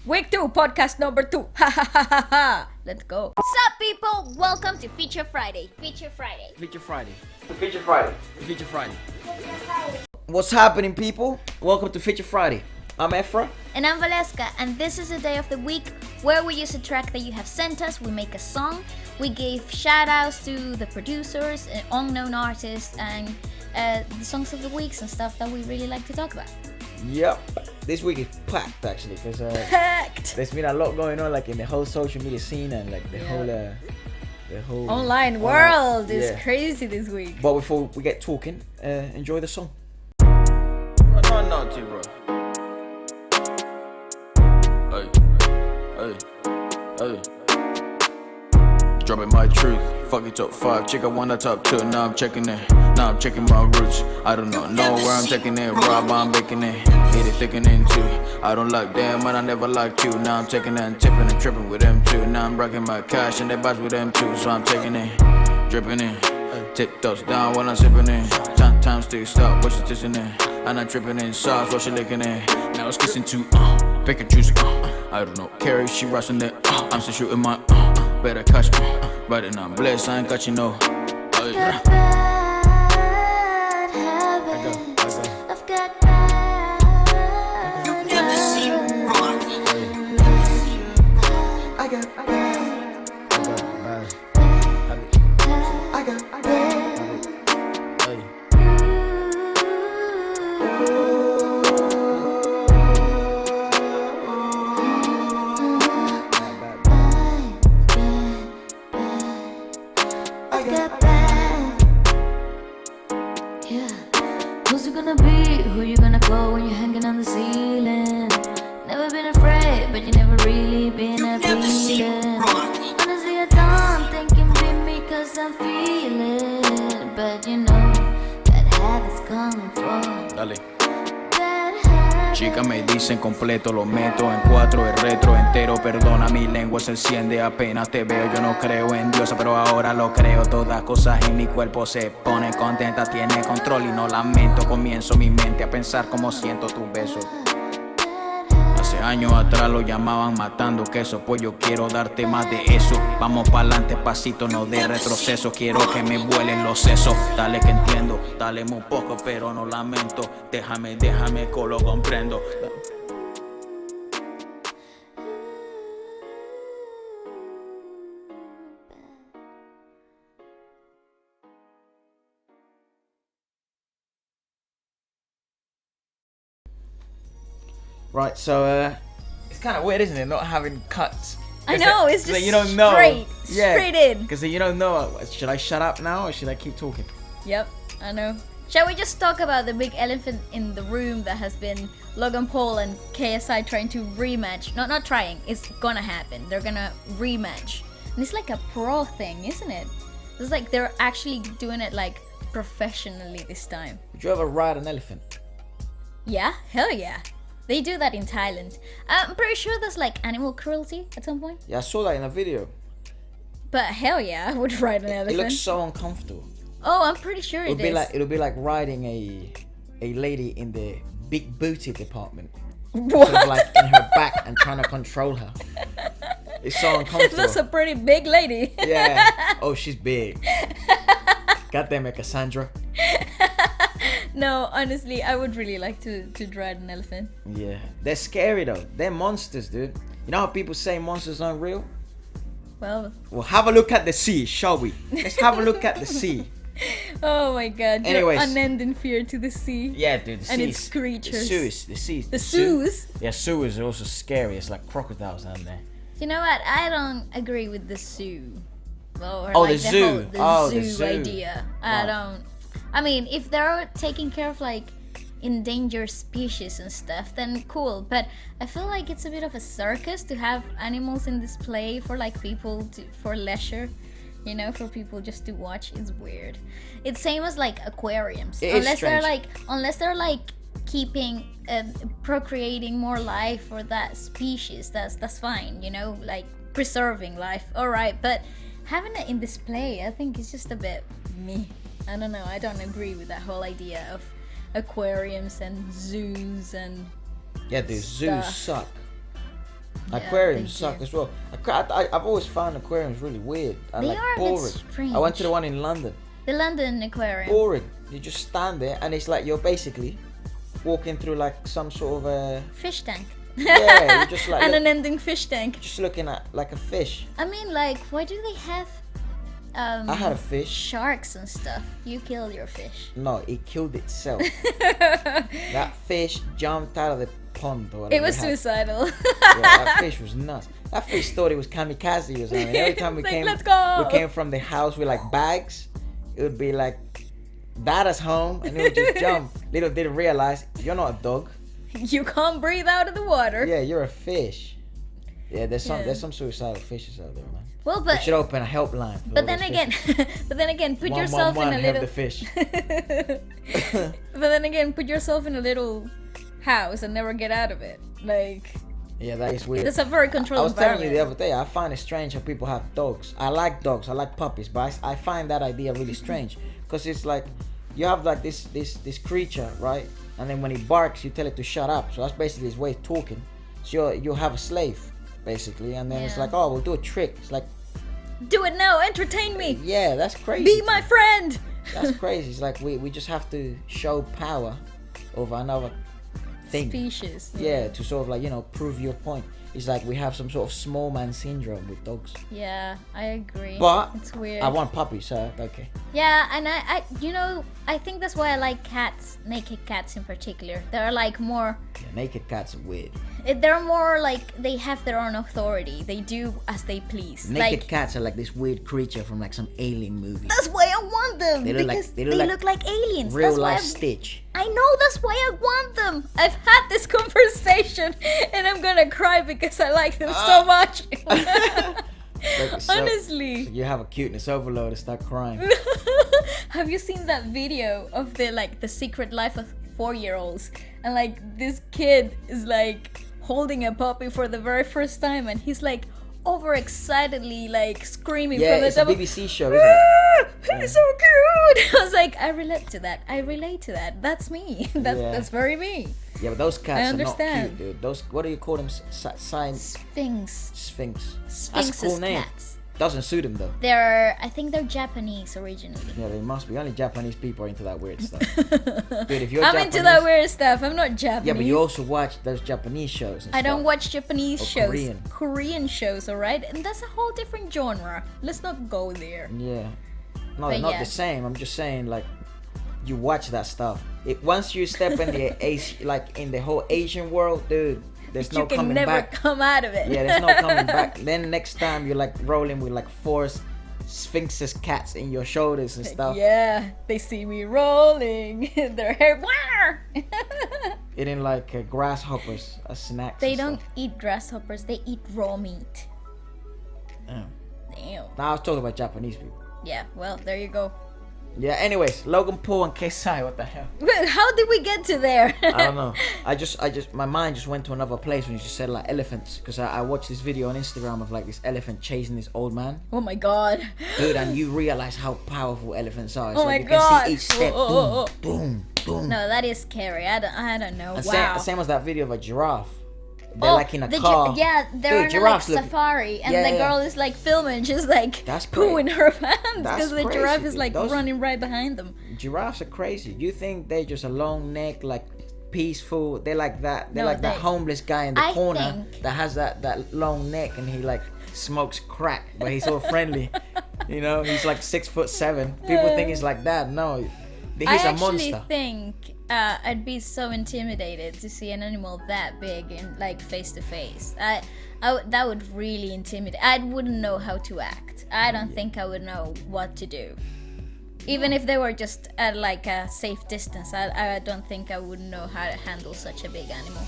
Week 2, podcast number 2. Ha ha ha ha ha. Let's go. Sup, people? Welcome to Feature Friday. Feature Friday. Feature Friday. Feature Friday. Feature Friday. What's happening, people? Welcome to Feature Friday. I'm Efra. And I'm Valeska, and this is the day of the week where we use a track that you have sent us, we make a song, we give shout-outs to the producers, unknown artists, and the songs of the weeks and stuff that we really like to talk about. Yep. This week is packed, actually, because Packed! there's been a lot going on, like in the whole social media scene and like the whole Online world is yeah. crazy this week. But before we get talking, enjoy the song. No, bro. Hey. Dropping my truth. Fuck it, top 5. Check out one the top 2. Now I'm checking it. Now I'm checking my roots. I don't know where I'm taking it. Rob, I'm baking it. Need it thickening too. I don't like them, and I never liked you. Now I'm taking it and tipping and tripping with them too. Now I'm rocking my cash and they bounce with them too. So I'm taking it, dripping in. Tip toes down while I'm sipping in. Time still stop, what she tissing in. And I'm tripping in sauce, what she licking in. Now it's kissing too, pick and choose. I don't know, care if she rushing it. I'm still shooting my, better catch. But then I'm blessed, I ain't got you no. Got bad habits. I've got bad habits. I got bad. Who's it gonna be? Who you gonna call when you're hanging on the ceiling? Never been afraid, but you never really been appealing. Honestly, I don't think you beat me cause I'm feeling. But you know, that habit's coming from. Dale. Bad habits. Chicas me dicen completo, lo meto en 4, el retro entero. Perdona, mi lengua se enciende apenas te veo. Yo no creo en Dios, pero ahora lo creo. Todas cosas en mi cuerpo se ponen contenta, tiene control y no lamento. Comienzo mi mente a pensar cómo siento tus besos. Hace años atrás lo llamaban matando queso, pues yo quiero darte más de eso. Vamos pa'lante, pasito, no de retroceso. Quiero que me vuelen los sesos. Dale que entiendo, dale muy poco, pero no lamento. Déjame que lo comprendo. Right, so it's kind of weird, isn't it, not having cuts? I know, it's so just you don't know. straight in. Because you don't know. Should I shut up now or should I keep talking? Yep, I know. Shall we just talk about the big elephant in the room that has been Logan Paul and KSI trying to rematch? Not trying, it's gonna happen. They're gonna rematch. And it's like a pro thing, isn't it? It's like they're actually doing it like professionally this time. Would you ever ride an elephant? Yeah, hell yeah. They do that in Thailand. I'm pretty sure there's like animal cruelty at some point. Yeah, I saw that in a video. But hell yeah, I would ride an elephant. It looks so uncomfortable. Oh, I'm pretty sure it is. It'll be like riding a lady in the big booty department. What? Sort of like in her back and trying to control her. It's so uncomfortable. That's a pretty big lady. Yeah. Oh, she's big. God damn it, Cassandra. No, honestly, I would really like to ride an elephant. Yeah. They're scary though. They're monsters, dude. You know how people say monsters aren't real? Well, Have a look at the sea, shall we? Let's have a look at the sea. oh my god, Anyways. you're unending fear to the sea. Yeah, dude, the sea. And its creatures. The sea. The zoos? Yeah, sewers are also scary. It's like crocodiles down there. You know what? I don't agree with the zoo. Or Oh, like the zoo. The The zoo. idea. I don't. I mean, if they're taking care of like endangered species and stuff, then cool. But I feel like it's a bit of a circus to have animals in display for like people for leisure. You know, for people just to watch. It's weird. It's same as like aquariums. It is strange. Unless they're like keeping procreating more life for that species, that's fine, you know, like preserving life, all right. But having it in display, I think it's just a bit me. I don't know, I don't agree with that whole idea of aquariums and zoos and Yeah, the zoos stuff. suck. Aquariums they suck do. as well. I've always found aquariums really weird and They like are a bit boring. strange. I went to the one in London. The London Aquarium. Boring. You just stand there and it's like you're basically walking through like some sort of a Fish tank. yeah. You're just like An unending fish tank. just looking at like a fish. I mean, like, why do they have I had a fish. sharks and stuff? You kill your fish. No, it killed itself. That fish jumped out of the pond or whatever. It was they had. suicidal. Yeah, that fish was nuts. That fish thought it was kamikaze or something. Every time we It's like, came, "Let's go." we came from the house with like bags. It would be like, "Dada's home," and it would just jump. Little did it realize you're not a dog. You can't breathe out of the water. Yeah, you're a fish. Yeah, there's Yeah. some suicidal fishes out there, man. Well, We but should open a helpline. For but all then those again, fishes. but then again, put yourself in a 111, help little. the fish. But then again, put yourself in a little house and never get out of it. Like, Yeah, that is weird. it's a very I controlled was telling you environment. the other day, I find it strange how people have dogs. I like dogs, I like puppies, but I find that idea really strange because it's like you have like this creature, right? And then when he barks, you tell it to shut up. So that's basically his way of talking. So you have a slave, basically, and then it's Yeah. like, oh, we'll do a trick. It's like, Do it now, entertain me. yeah, that's crazy. Be my friend. That's crazy. It's like we just have to show power over another thing. Species. Yeah, to sort of like, prove your point. It's like we have some sort of small man syndrome with dogs. Yeah, I agree. But it's weird. I want puppies, so okay. Yeah, and I think that's why I like cats, naked cats in particular. They're like more, Yeah, naked cats are weird. they're more like they have their own authority. They do as they please. Naked Like, cats are like this weird creature from like some alien movie. that's why I want them. They look like- because they they look look like like aliens. Real That's why life I'm- Stitch. I know, that's why I want them. I've had this conversation and I'm gonna cry because I like them so much. Like, so- Honestly. so you have a cuteness overload and start crying. Have you seen that video of the secret life of 4-year-olds? And like this kid is like holding a puppy for the very first time and he's like overexcitedly like screaming Yeah, from the it's a top of, BBC show, isn't it? he's so cute. I was like, I relate to that. That's me. Yeah. That's very me. Yeah, but those cats are not understand. cute, dude. Those, what do you call them? Science Sphinx. Sphinx. That's a Sphinx's cool name. cats. Doesn't suit them though. I think they're Japanese originally. Yeah, they must be. Only Japanese people are into that weird stuff. Dude, if you're I'm Japanese, into that weird stuff. I'm not Japanese. Yeah, but you also watch those Japanese shows. And I don't stuff. watch Japanese Or shows. Korean. Shows, alright? And that's a whole different genre. Let's not go there. Yeah. No, But they're not yeah. the same. I'm just saying, like, you watch that stuff. Once you step in in the whole Asian world, dude, there's no You can coming never back. come out of it. Yeah, there's no coming back. Then next time you're like rolling with like 4 Sphinx's cats in your shoulders and stuff. Yeah, they see me rolling. Their hair. Eating like grasshoppers as snacks. They and don't stuff. eat grasshoppers. They eat raw meat. Damn. Damn. Now I was talking about Japanese people. Yeah. Well, there you go. Yeah. Anyways, Logan Paul and Kesai. What the hell? Well, how did we get to there? I don't know. I just, my mind just went to another place when you just said like elephants, because I watched this video on Instagram of like this elephant chasing this old man, Oh my god. dude, and you realize how powerful elephants are. It's Oh like my you can God. see each step, Whoa. boom, boom, boom. No, that is scary. I don't know. And Wow. same as that video of a giraffe. They're like in a the car. yeah, they're Dude, in a, like giraffes look- safari, and Yeah, the yeah. girl is like filming, just like That's pooing crazy. her pants That's because the crazy, giraffe is dude. like Those- running right behind them. Giraffes are crazy. You think they're just a long neck, like peaceful? They're like that. They're No, like that they- homeless guy in the I corner think- that has that long neck and he like smokes crack, but he's all friendly. You know, he's like 6'7". People think he's like that. No, he's I a actually monster. think I'd be so intimidated to see an animal that big and like face to face. That would really intimidate. I wouldn't know how to act. I don't think I would know what to do. Even if they were just at like a safe distance, I don't think I would know how to handle such a big animal.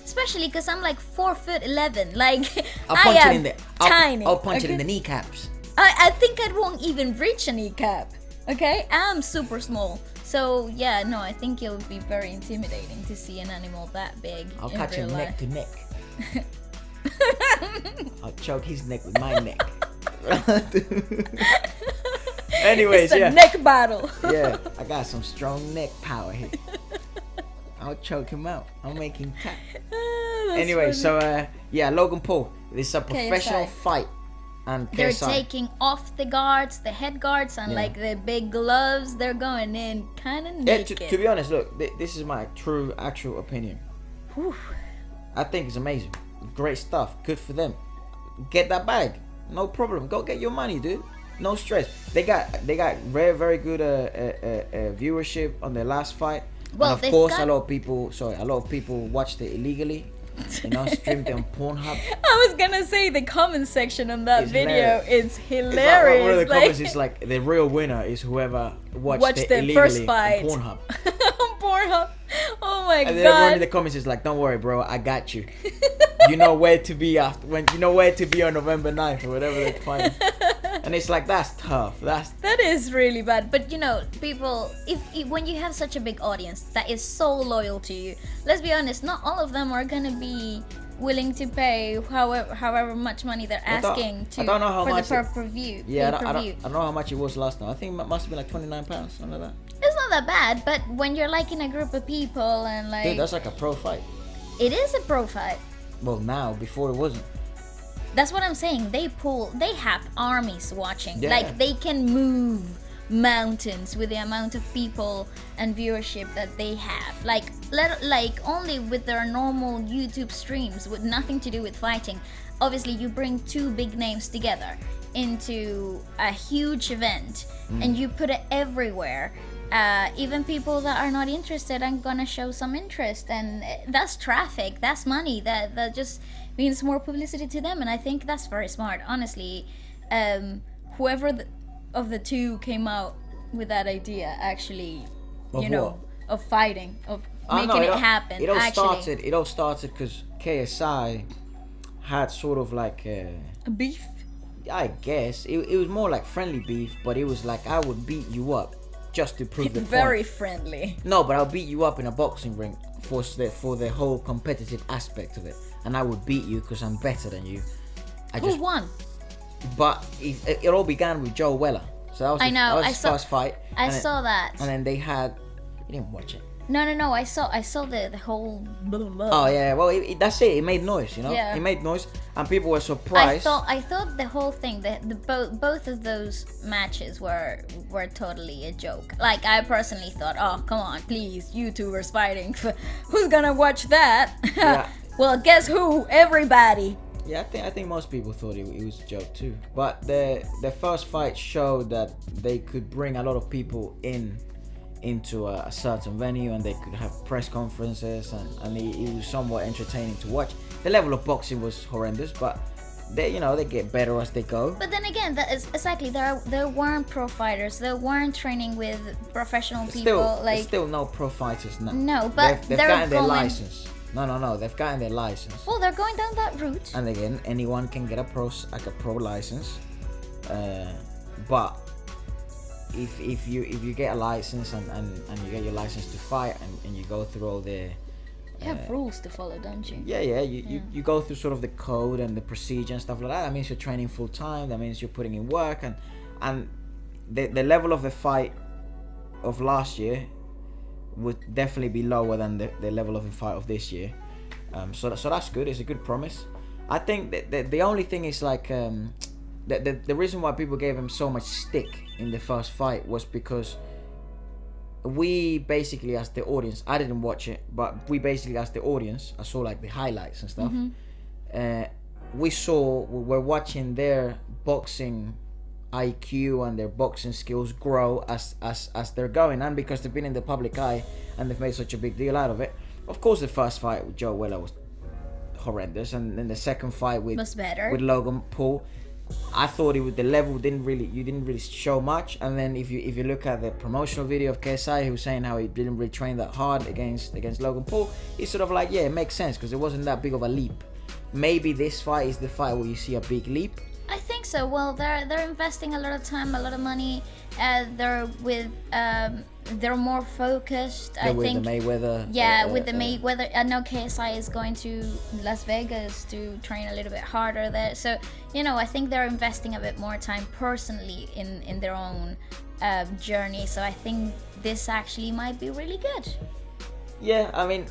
Especially because I'm like 4'11". Like I'll I punch it am in the. tiny. I'll punch it okay? in the kneecaps. I think I won't even reach a kneecap. Okay, I'm super small. So yeah, no, I think it would be very intimidating to see an animal that big. I'll in catch real him neck life. to neck. I'll choke his neck with my neck. Anyways, It's a yeah. neck battle. Yeah, I got some strong neck power here. I'll choke him out. I'll make him tap. Anyway, so yeah, Logan Paul. This is a professional KSI. fight, and They're KSI. taking off the guards, the head guards, and Yeah. like the big gloves. They're going in kind of Yeah, naked. to be honest, look, this is my true, actual opinion. Whew. I think it's amazing. Great stuff. Good for them. Get that bag. No problem. Go get your money, dude. No stress. They got very, very good viewership on their last fight. Well, and of they've course, got- a lot of people watched it illegally. You know, streamed it on Pornhub. I was gonna say the comment section on that It's video. hilarious. It's It's hilarious. like, one of the like- comments is like, the real winner is whoever watched Watch it the illegally first fight. on Pornhub. on Pornhub. Oh my And then everyone in the god. comments is like, "Don't worry, bro, I got you. You know where to be after when you know where to be on November 9th or whatever they're fighting." And it's like, that's tough. That is really bad. But you know, people, if when you have such a big audience that is so loyal to you, let's be honest, not all of them are gonna be willing to pay however much money they're I don't- asking to I don't know how for much the it- pay-per-view. Yeah, I don't pay-per-view. know how much it was last time. I think it must have been like £29, something like that. It's not that bad, but when you're like in a group of people and like Dude, that's like a pro fight. it is a pro fight. Well, now, before it wasn't. That's what I'm saying. They have armies watching. Yeah. Like they can move mountains with the amount of people and viewership that they have. Like only with their normal YouTube streams with nothing to do with fighting. Obviously, you bring two big names together into a huge event and you put it everywhere. Even people that are not interested are gonna show some interest, and that's traffic, that's money, that just means more publicity to them, and I think that's very smart, honestly. Whoever of the two came out with that idea, actually, Of you know, what? of fighting, of I know, making it happen. It all actually, started because KSI had sort of like a beef. I guess it was more like friendly beef, but it was like, I would beat you up just to prove the Very point. friendly. No, but I'll beat you up in a boxing ring for the whole competitive aspect of it, and I would beat you because I'm better than you. Who won? But it all began with Joe Weller. So that was I know, that was I his saw- first fight. I and saw that. And then they had. You didn't watch it. No. I saw the whole. Blah, blah, blah. Oh yeah, well that's it. It made noise, you know. Yeah. It made noise, and people were I surprised. thought the whole thing, the both of those matches were totally a joke. Like I personally thought, oh come on, please, YouTubers fighting, who's gonna watch that? Yeah. Well, guess who? Everybody. Yeah, I think most people thought it was a joke too. But the first fight showed that they could bring a lot of people into a certain venue, and they could have press conferences, and it was somewhat entertaining to watch. The level of boxing was horrendous, but they get better as they go. But then again, that is exactly, there weren't pro fighters. There weren't training with professional people. There's still no pro fighters now. No, but they've they're gotten their going- license. No, they've gotten their license. Well, they're going down that route. And again, anyone can get a pro license, but if you get a license and you get your license to fight and you go through all the You have rules to follow, don't you? you go through sort of the code and the procedure and stuff like that. That means you're training full time. That means you're putting in work, and the level of the fight of last year would definitely be lower than the level of the fight of this year. So that's good. It's a good promise. I think that the only thing is like the reason why people gave him so much stick in the first fight was because we basically, as the audience, I didn't watch it, but we basically, as the audience, I saw like the highlights and stuff. We're watching their boxing IQ and their boxing skills grow as they're going, and because they've been in the public eye and they've made such a big deal out of it. Of course, the first fight with Joe Weller was horrendous, and then the second fight Was better. with Logan Paul, I thought the level didn't really show much. And then if you look at the promotional video of KSI, he was saying how he didn't really train that hard against Logan Paul. It's sort of like, yeah, it makes sense because it wasn't that big of a leap. Maybe this fight is the fight where you see a big leap. I think so. Well, they're investing a lot of time, a lot of money. They're more focused. I with think. the Mayweather. Yeah, with the Mayweather. I know KSI is going to Las Vegas to train a little bit harder there. So, I think they're investing a bit more time personally in their own journey. So I think this actually might be really good. Yeah, I mean,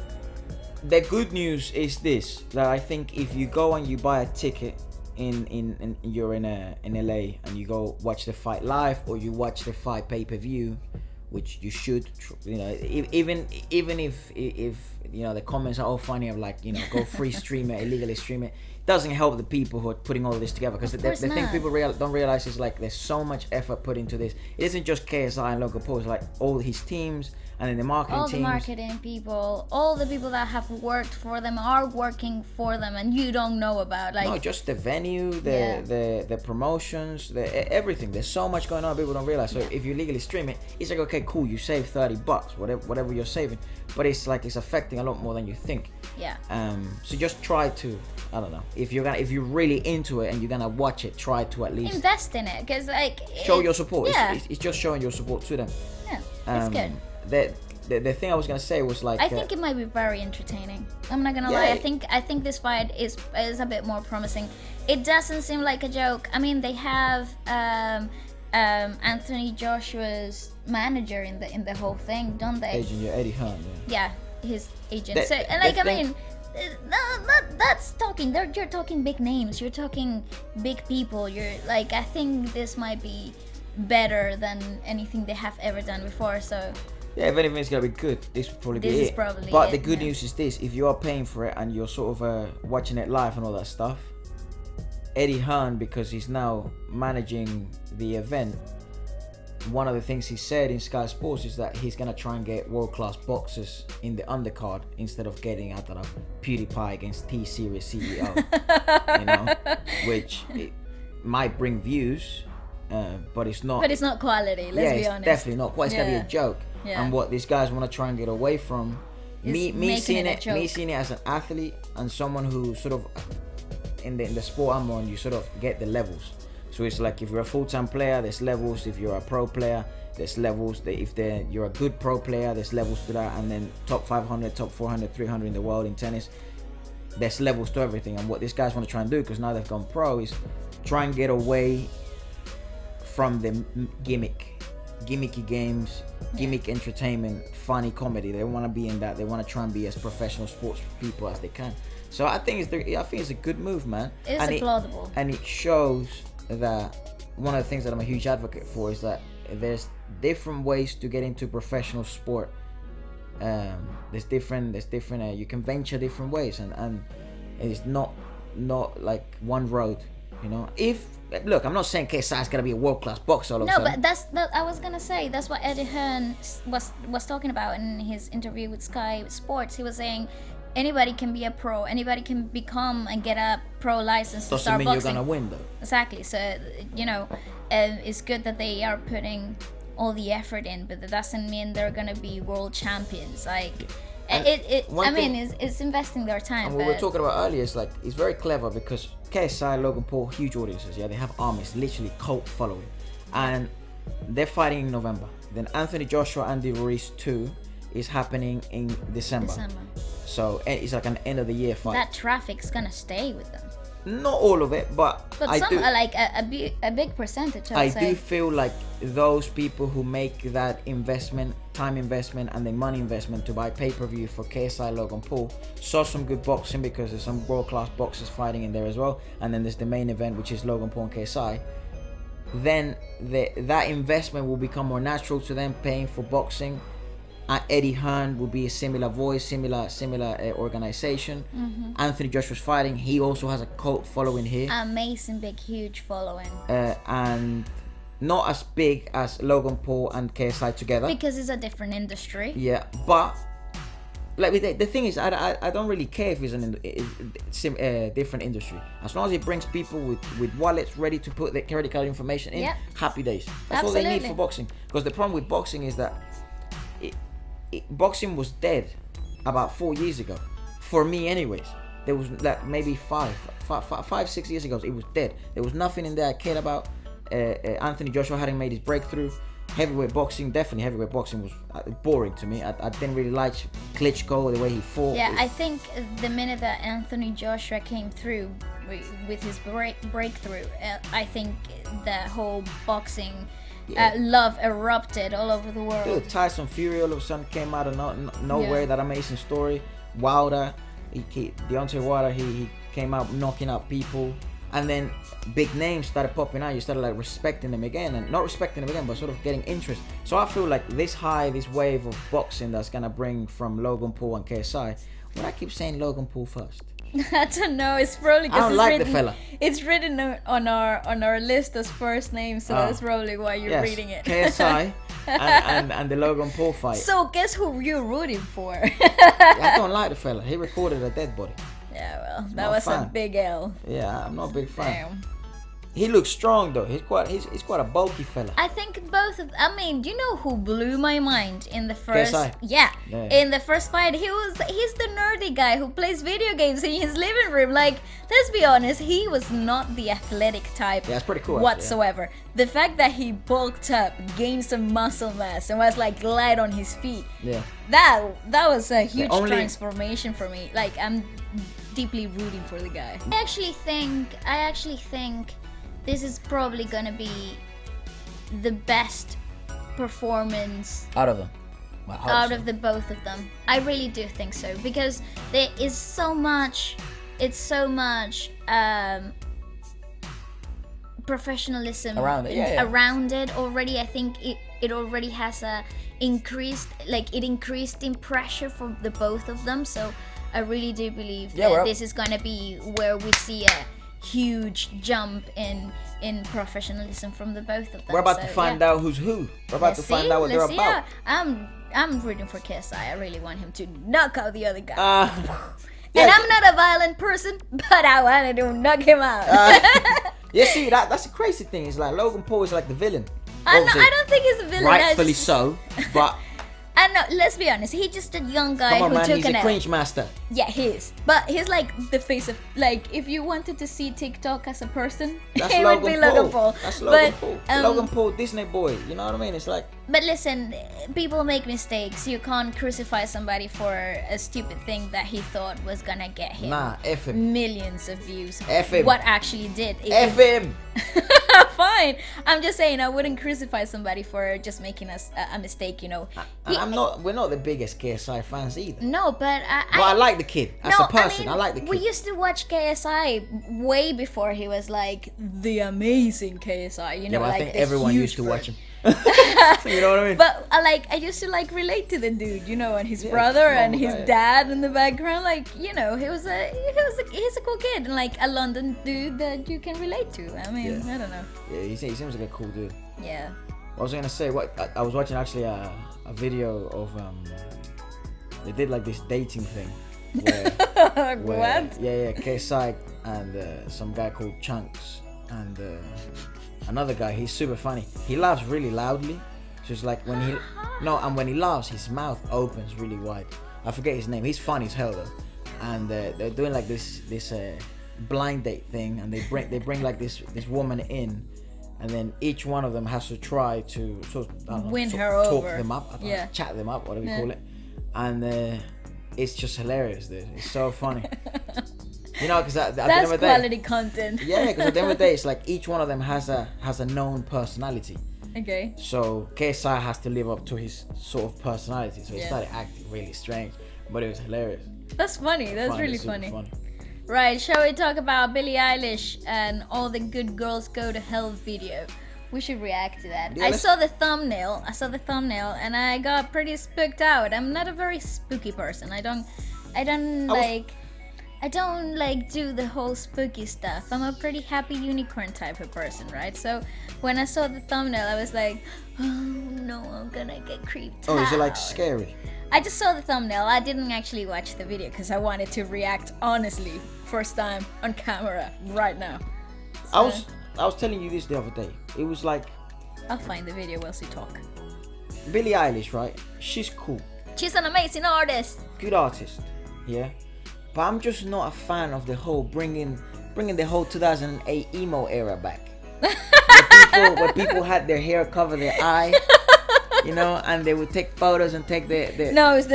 the good news is this, that I think if you go and you buy a ticket in you're in LA and you go watch the fight live, or you watch the fight pay-per-view, which you should, you know, even if you know the comments are all funny of like, you know, go free stream it, illegally stream it, doesn't help the people who are putting all this together, because the thing people don't realize is like there's so much effort put into this. It isn't just KSI and Logan Paul, it's like all his teams, and then the marketing all teams, the marketing people, all the people that have worked for them are working for them, and you don't know about, like, no, just the venue, the promotions, everything. There's so much going on people don't realize. So if you legally stream it, it's like, okay, cool, you save $30, whatever you're saving, but it's like it's affecting a lot more than you think. Yeah. So just try to, I don't know, if you're really into it and you're gonna watch it, try to at least invest in it, because like show your support. Yeah. It's just showing your support to them. Yeah, it's good. The thing I was gonna say was like, I think it might be very entertaining. I'm not gonna lie. I think this fight is a bit more promising. It doesn't seem like a joke. I mean, they have Anthony Joshua's manager in the whole thing, don't they? Agent, Eddie Hearn. Yeah, his agent. That's talking. You're talking big names. You're talking big people. You're like, I think this might be better than anything they have ever done before. So yeah, if anything's gonna be good, this will probably be it. This is probably but it, the good news is this: if you are paying for it and you're sort of watching it live and all that stuff, Eddie Hearn, because he's now managing the event, one of the things he said in Sky Sports is that he's gonna try and get world-class boxers in the undercard instead of getting, I don't know, PewDiePie against T-Series CEO, you know, which it might bring views. But it's not. But it's not quality. Let's be honest. It's definitely not. It's gonna be a joke. Yeah. And what these guys want to try and get away from, me seeing it as an athlete and someone who sort of in the sport I'm on, you sort of get the levels. So it's like if you're a full-time player, there's levels. If you're a pro player, there's levels. If you're a good pro player, there's levels to that. And then top 500, top 400, 300 in the world in tennis, there's levels to everything. And what these guys want to try and do, because now they've gone pro, is try and get away from the gimmicky games, gimmick entertainment, funny comedy. They want to be in that. They want to try and be as professional sports people as they can. So I think it's a good move, man. It's applaudable. And it shows that one of the things that I'm a huge advocate for is that there's different ways to get into professional sport. There's different. You can venture different ways, and it's not like one road. You know, look, I'm not saying KSI is gonna be a world-class boxer all of a sudden. No, but I was gonna say that's what Eddie Hearn was talking about in his interview with Sky Sports. He was saying anybody can be a pro, anybody can become and get a pro license to start boxing. Doesn't mean you're gonna win though. Exactly. So you know, it's good that they are putting all the effort in, but that doesn't mean they're gonna be world champions. Like. It's investing their time. And what we were talking about earlier is like, it's very clever because KSI, Logan Paul, huge audiences. Yeah, they have armies, literally cult following, and they're fighting in November. Then Anthony Joshua, Andy Ruiz 2 is happening in December. So it's like an end of the year fight. That traffic's gonna stay with them. Not all of it, but like a big percentage. I do feel like those people who make that investment, time investment, and then money investment to buy pay-per-view for KSI Logan Paul saw some good boxing, because there's some world-class boxers fighting in there as well, and then there's the main event, which is Logan Paul and KSI. Then that investment will become more natural to them, paying for boxing. Eddie Hearn will be a similar voice, similar organization. Mm-hmm. Anthony Joshua's fighting. He also has a cult following here. Amazing, big, huge following. And not as big as Logan Paul and KSI together. Because it's a different industry. Yeah, but like the thing is, I don't really care if it's a different industry. As long as it brings people with wallets ready to put their credit card information in, happy days. That's all they need for boxing. Because the problem with boxing is that boxing was dead about 4 years ago, for me anyways. There was like maybe 5-6 years ago, it was dead. There was nothing in there I cared about. Anthony Joshua hadn't made his breakthrough. Heavyweight boxing was boring to me. I didn't really like Klitschko, the way he fought. Yeah, I think the minute that Anthony Joshua came through with his breakthrough, I think the whole boxing love erupted all over the world. Dude, Tyson Fury all of a sudden came out of nowhere. That amazing story. Wilder, Deontay Wilder, he came out knocking out people, and then big names started popping out. You started like respecting them again, and not respecting them again, but sort of getting interest. So I feel like this wave of boxing that's gonna bring from Logan Paul and KSI. Why I keep saying Logan Paul first? I don't know. It's probably I don't because like the fella. It's written on our list as first name, so that's probably why you're reading it. KSI and the Logan Paul fight. So guess who you're rooting for? I don't like the fella. He recorded a dead body. Yeah, well, that was a big L. Yeah, I'm not a big fan. Damn. He looks strong though. He's quite a bulky fella. I think both of. I mean, you know who blew my mind in the first? KSI. Yeah, in the first fight, he's the nerdy guy who plays video games in his living room. Like, let's be honest, he was not the athletic type. Yeah, it's pretty cool whatsoever. The fact that he bulked up, gained some muscle mass, and was like light on his feet. Yeah. That was a huge transformation for me. Like, I'm deeply rooting for the guy. I actually think this is probably gonna be the best performance out of them. Out of the both of them. I really do think so, because there is so much. It's so much professionalism around it. Around it already. I think it already has increased in pressure for the both of them. So I really do believe that this is gonna be where we see a huge jump in professionalism from the both of them. We're about to find out who's who. We're about to find out what they're about. I'm rooting for KSI. I really want him to knock out the other guy. Yeah, and I'm not a violent person, but I wanted to knock him out. Yeah, see, that's the crazy thing. It's like Logan Paul is like the villain. I don't think he's a villain. Rightfully so, but and no, let's be honest, he's just a young guy who took he's a cringe master. Yeah, he is. But he's like the face of, like, if you wanted to see TikTok as a person, it would be Logan Paul. That's Logan Paul. Logan Paul, Disney boy. You know what I mean? It's like. But listen, people make mistakes. You can't crucify somebody for a stupid thing that he thought was gonna get him F him. Millions of views. F him. What actually did. F him. Fine. I'm just saying, I wouldn't crucify somebody for just making a mistake, you know. We're not the biggest KSI fans either. No, but I like the kid as a person. I like the kid. We used to watch KSI way before he was like the amazing KSI, you know, I like think everyone used to watch him. You know what I mean? But I used to like relate to the dude, you know, and his brother and his dad in the background. Like, you know, he's a cool kid and like a London dude that you can relate to. I mean, I don't know. Yeah, he seems like a cool dude. Yeah. I was gonna say I was watching actually a video of they did like this dating thing where what? Yeah, KSI and some guy called Chunks and another guy. He's super funny. He laughs really loudly. So it's like when he laughs, his mouth opens really wide. I forget his name. He's funny as hell though. And they're doing like this blind date thing, and they bring like this woman in, and then each one of them has to try to win her over, talk them up, chat them up, whatever you call it, and it's just hilarious, dude. It's so funny. You know, because at the end of the day, quality content. Yeah, because at the end of the day, it's like each one of them has a known personality. Okay. So KSI has to live up to his sort of personality. So he started acting really strange, but it was hilarious. That's funny. That's really funny. Right, shall we talk about Billie Eilish and all the good girls go to hell video? We should react to that. Yeah, I saw the thumbnail and I got pretty spooked out. I'm not a very spooky person. I don't do the whole spooky stuff. I'm a pretty happy unicorn type of person, right? So when I saw the thumbnail, I was like, oh no, I'm gonna get creeped out. Oh, is it like scary? I just saw the thumbnail. I didn't actually watch the video because I wanted to react honestly, first time on camera right now. So, I was telling you this the other day. It was like, I'll find the video whilst we talk. Billie Eilish, right? She's cool. She's an amazing artist. Good artist, yeah. But I'm just not a fan of the whole bringing the whole 2008 emo era back. where people had their hair cover their eye, you know, and they would take photos and take the. No, it's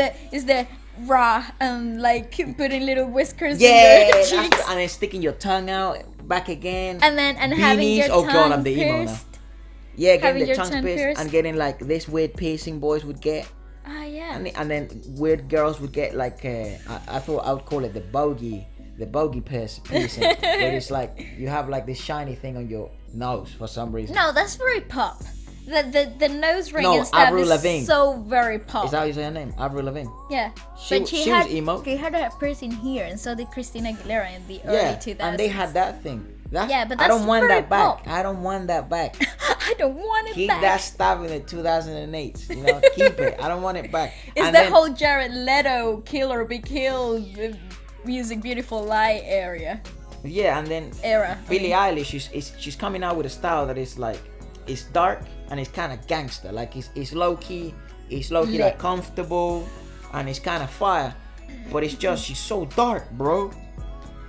the raw, like putting little whiskers in your cheeks. And then sticking your tongue out back again. And having your tongue God, I'm the emo now. Yeah, getting having the tongue pierced and getting like this weird piercing boys would get. Ah, yeah. And then weird girls would get like I thought I would call it the bogey piercing, where it's like you have like this shiny thing on your nose for some reason. No, that's very pop. The nose ring No, and stuff Avril is Lavigne. so very pop. Is that how you say her name? Avril Lavigne. Yeah. She was emo. She had her piercing here, and so did Christina Aguilera in the early Yeah, 2000s. and they had that thing. Yeah, but I that's don't want very that back. pop. I don't want that back. I don't want it Keep back. that stuff in the 2008. You know, keep it. I don't want it back. It's And the then- whole Jared Leto Kill or Be Killed Music Beautiful Lie area. Yeah, and then Era. Billie Eilish she's coming out with a style that is like it's dark and it's kind of gangster. Like it's low key, Lit. like comfortable, and it's kind of fire. But it's just she's so dark, bro.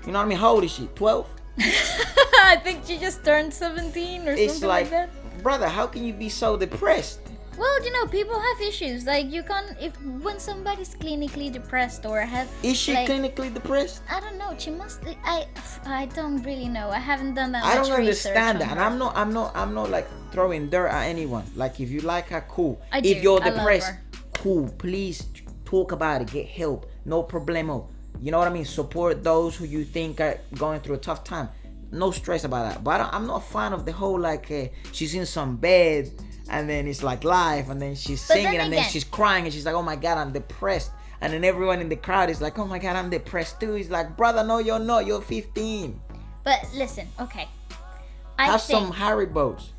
You know what I mean? How old is she? 12? I think she just turned 17 or It's something like that. brother, how can you be so depressed? Well, you know, people have issues. Like you can't when somebody's clinically depressed or have. Is she like, clinically depressed? I don't know. She must. I don't really know. I haven't done that. I much don't understand research that, on and her. I'm not like throwing dirt at anyone. Like if you like her, cool. I If do. you're I love depressed, her. cool. Please talk about it. Get help. No problemo. You know what I mean? Support those who you think are going through a tough time. No stress about that. But I'm not a fan of the whole like she's in some bed and then it's like live and then she's But singing then and then again- she's crying and she's like, oh my god, I'm depressed. And then everyone in the crowd is like, oh my god, I'm depressed too. He's like, brother, no, you're not. You're 15. But listen, okay. I Have think. some Haribos.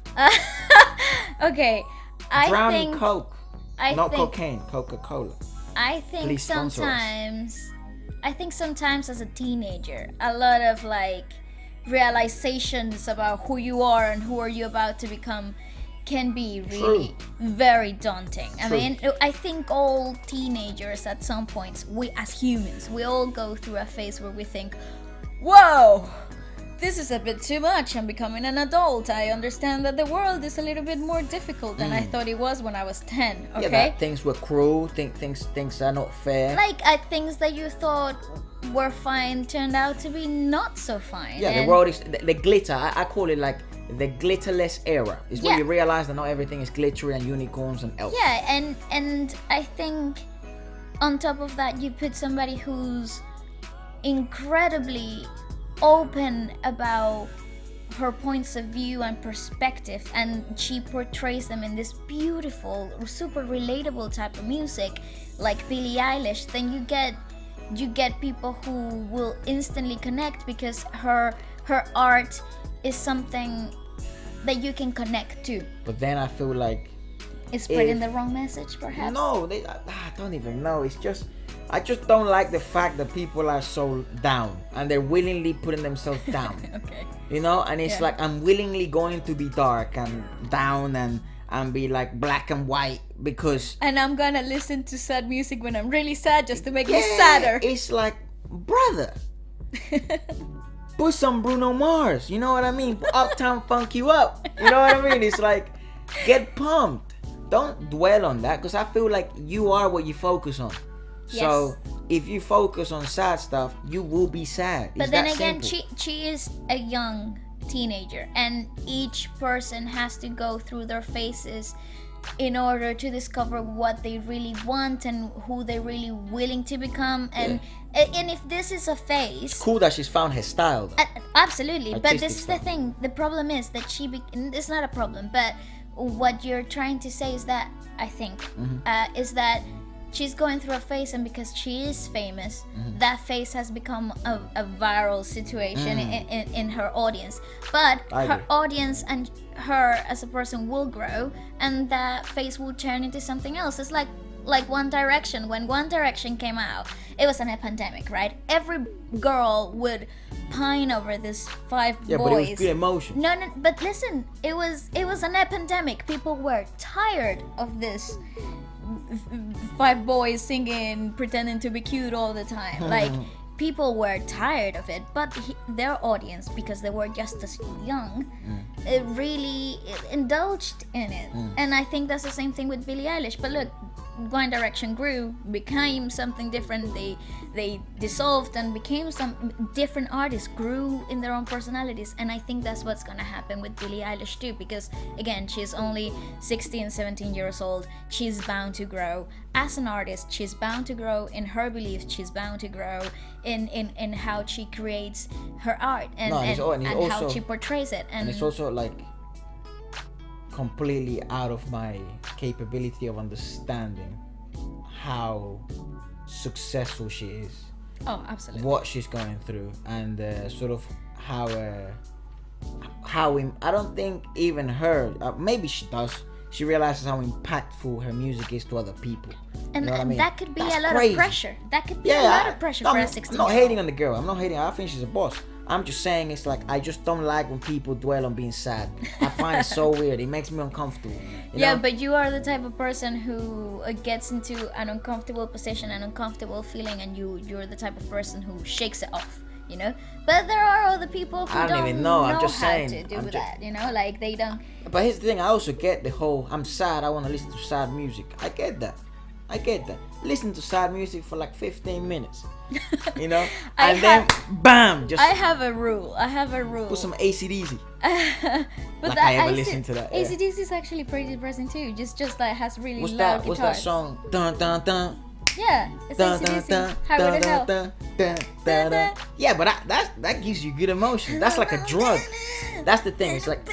Okay, I Drown in think. Coke. I Not think. cocaine, Coca-Cola. I think Please sponsor us. sometimes as a teenager, a lot of like realizations about who you are and who are you about to become can be really very daunting. I True. mean, I think all teenagers at some points, we as humans, we all go through a phase where we think, whoa, this is a bit too much. I'm becoming an adult. I understand that the world is a little bit more difficult than I thought it was when I was 10. Okay. Yeah, that things were cruel. Things are not fair. Like things that you thought were fine turned out to be not so fine. Yeah, the And- world is the glitter. I call it like the glitterless era. It's when Yeah. you realize that not everything is glittery and unicorns and elves. Yeah, and I think on top of that, you put somebody who's incredibly open about her points of view and perspective, and she portrays them in this beautiful, super relatable type of music, like Billie Eilish. Then you get people who will instantly connect because her art is something that you can connect to. But then I feel like It's spreading If- the wrong message, perhaps. no, I don't even know. It's just I just don't like the fact that people are so down and they're willingly putting themselves down. Okay. You know, and it's Yeah. like I'm willingly going to be dark and down and be like black and white because And I'm gonna listen to sad music when I'm really sad just to make me sadder. It's like, brother, put some Bruno Mars. You know what I mean? Uptown funk you up. You know what I mean? It's like, get pumped. Don't dwell on that because I feel like you are what you focus on. So if you focus on sad stuff, you will be sad. But It's then that again, simple. she is a young teenager, and each person has to go through their phases in order to discover what they really want and who they're really willing to become. And if this is a phase, Cool that she's found her style. Though. absolutely. But Artistic this is the style. thing. The problem is that it's not a problem, but what you're trying to say is that I think is that she's going through a phase, and because she is famous, that phase has become a viral situation in her audience. But I her agree. audience and her as a person will grow, and that phase will turn into something else. It's like One Direction. When One Direction came out, it was in a pandemic, right? Every girl would pine over this 5 Yeah, boys. but it was good emotion. No, but listen, it was an epidemic. People were tired of this 5 boys singing, pretending to be cute all the time. Like, people were tired of it, but their audience, because they were just as young, really indulged in it. And I think that's the same thing with Billie Eilish. But look, One Direction grew, became something different. They dissolved and became some different artists, grew in their own personalities, and I think that's what's gonna happen with Billie Eilish too, because again, she's only 16, 17 years old. She's bound to grow as an artist. She's bound to grow in her beliefs. She's bound to grow in how she creates her art and how she portrays it. And it's also like completely out of my capability of understanding how successful she is. Oh, absolutely. What she's going through, and sort of how I don't think even her, maybe she does. She realizes how impactful her music is to other people. And, you know what I mean? That could be That's a lot crazy. of pressure. That could be a lot of pressure for a 16-year-old. I'm not hating on the girl. I'm not hating. I think she's a boss. I'm just saying it's like I just don't like when people dwell on being sad. I find it so weird. It makes me uncomfortable. You know? But you are the type of person who gets into an uncomfortable position, an uncomfortable feeling, and you're the type of person who shakes it off. You know, but there are other people who don't even know how to do that. You know, like they don't. But here's the thing: I also get the whole "I'm sad, I want to listen to sad music." I get that. Listen to sad music for like 15 minutes, you know, then bam, just. I have a rule. Put some AC/DC. But like I ever listen to that. AC/DC is actually pretty depressing too. Just like has really what's loud that? What's that song? Dun dun dun. Yeah, it's AC/DC. Highway to Hell. Yeah, but that gives you good emotion. That's like a drug. That's the thing. It's like,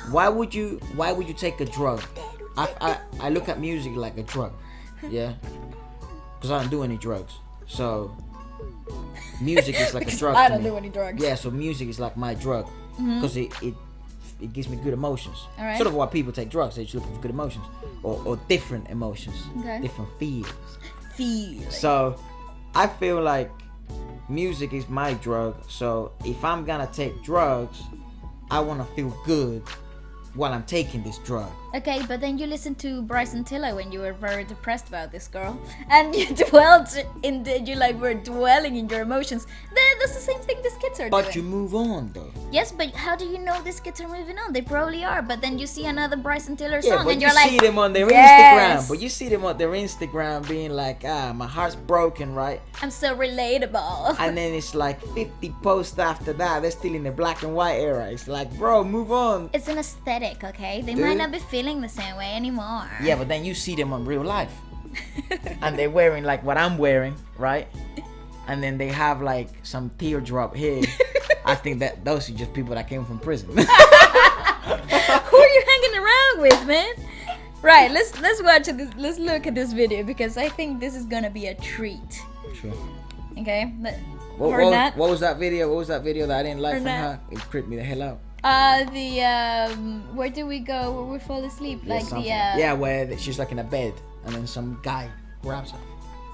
why would you take a drug? I look at music like a drug. Yeah, because I don't do any drugs. So music is like a drug. I don't do any drugs. Yeah, so music is like my drug because it gives me good emotions. All right. Sort of why people take drugs. They're just looking for good emotions or different emotions, different feelings. So I feel like music is my drug. So if I'm gonna take drugs, I want to feel good while I'm taking this drug. Okay, but then you listened to Bryson Tiller when you were very depressed about this girl, and you were dwelling in your emotions. That's the same thing these kids are doing. But you move on though. Yes, but how do you know these kids are moving on? They probably are, but then you see another Bryson Tiller song but and you're you see them on their Instagram. But you see them on their Instagram being like, my heart's broken, right? I'm so relatable. And then it's like 50 posts after that. They're still in the black and white era. It's like, bro, move on. It's an aesthetic, okay? They might not be feeling the same way anymore. Yeah, but then you see them on real life. And they're wearing like what I'm wearing, right? And then they have like some teardrop here. I think that those are just people that came from prison. Who are you hanging around with, man? Right, let's watch this. Let's look at this video because I think this is gonna be a treat. Sure. Okay. What was that video? What was that video that I didn't like from her? It creeped me the hell out. Where do we go where we fall asleep? Where she's like in a bed and then some guy grabs her.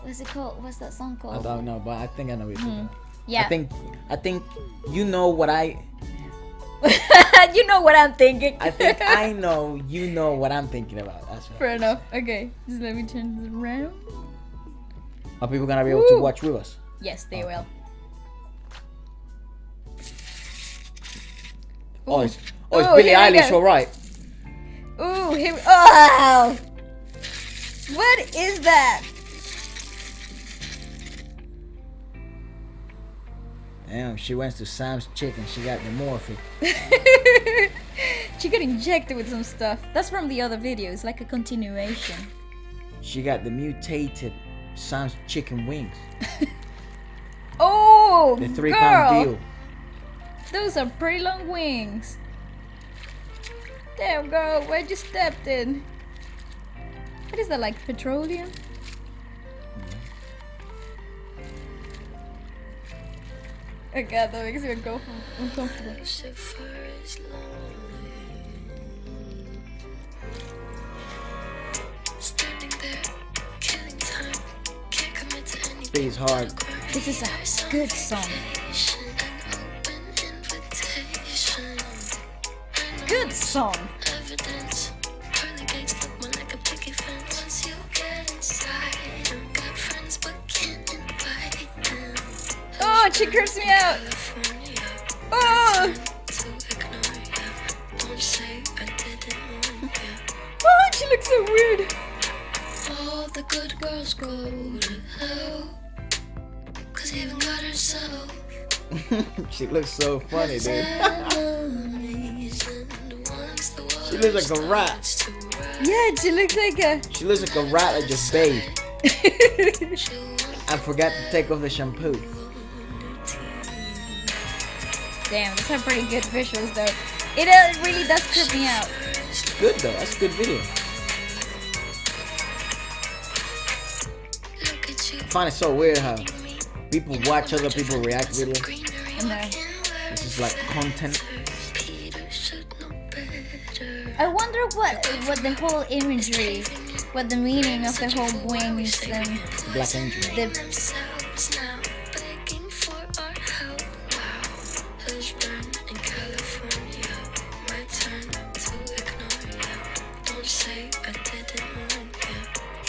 What's it called? What's that song called? I don't know, but I think I know what you're talking about. Yeah. I think you know what I. You know what I'm thinking. I think I know you know what I'm thinking about. That's right. Fair enough. Okay, just let me turn this around. Are people gonna be able to watch with us? Yes, they will. It's Billie Eilish, all right. Ooh, here. Oh, what is that? Damn, she went to Sam's Chicken. She got the morphine. She got injected with some stuff. That's from the other video. It's like a continuation. She got the mutated Sam's Chicken wings. Oh, the 3 pound deal. Those are pretty long wings. Damn, girl, where'd you stepped in? What is that, like petroleum? Oh god, that makes me uncomfortable. Beat's hard. This is a good song. Good song. Oh, she cursed me out. Oh. Oh, she looks so weird. the good girls go to hell. 'Cause even God herself. She looks so funny, dude. She looks like a rat. Yeah, she looks like a. She looks like a rat that just bathed. I forgot to take off the shampoo. Damn, those are pretty good visuals though. It really does creep me out. It's good though. That's a good video. I find it so weird how people watch other people react videos. I know. This is like content. I wonder what the whole imagery, what the meaning of the whole wings and Black Angel. the.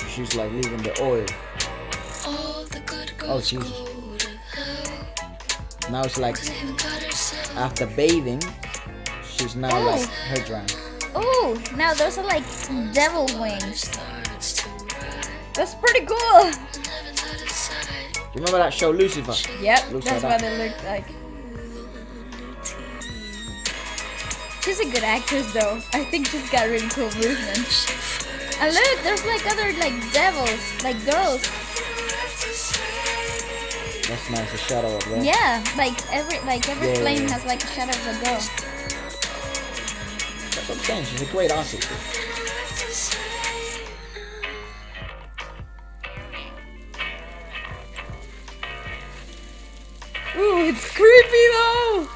She's like leaving the oil. Oh Jesus. Now it's like after bathing, she's now like her drown. Oh, now those are like devil wings. That's pretty cool. You remember that show Lucifer? Yep, Looks that's like what that. it looked like. She's a good actress though. I think she's got really cool movements. And look, there's like other like devils, like girls. That's nice, a shadow of that. Yeah, like every Yeah, flame yeah. has like a shadow of a girl. That's what I'm saying. She's a great artist. Ooh, it's creepy though.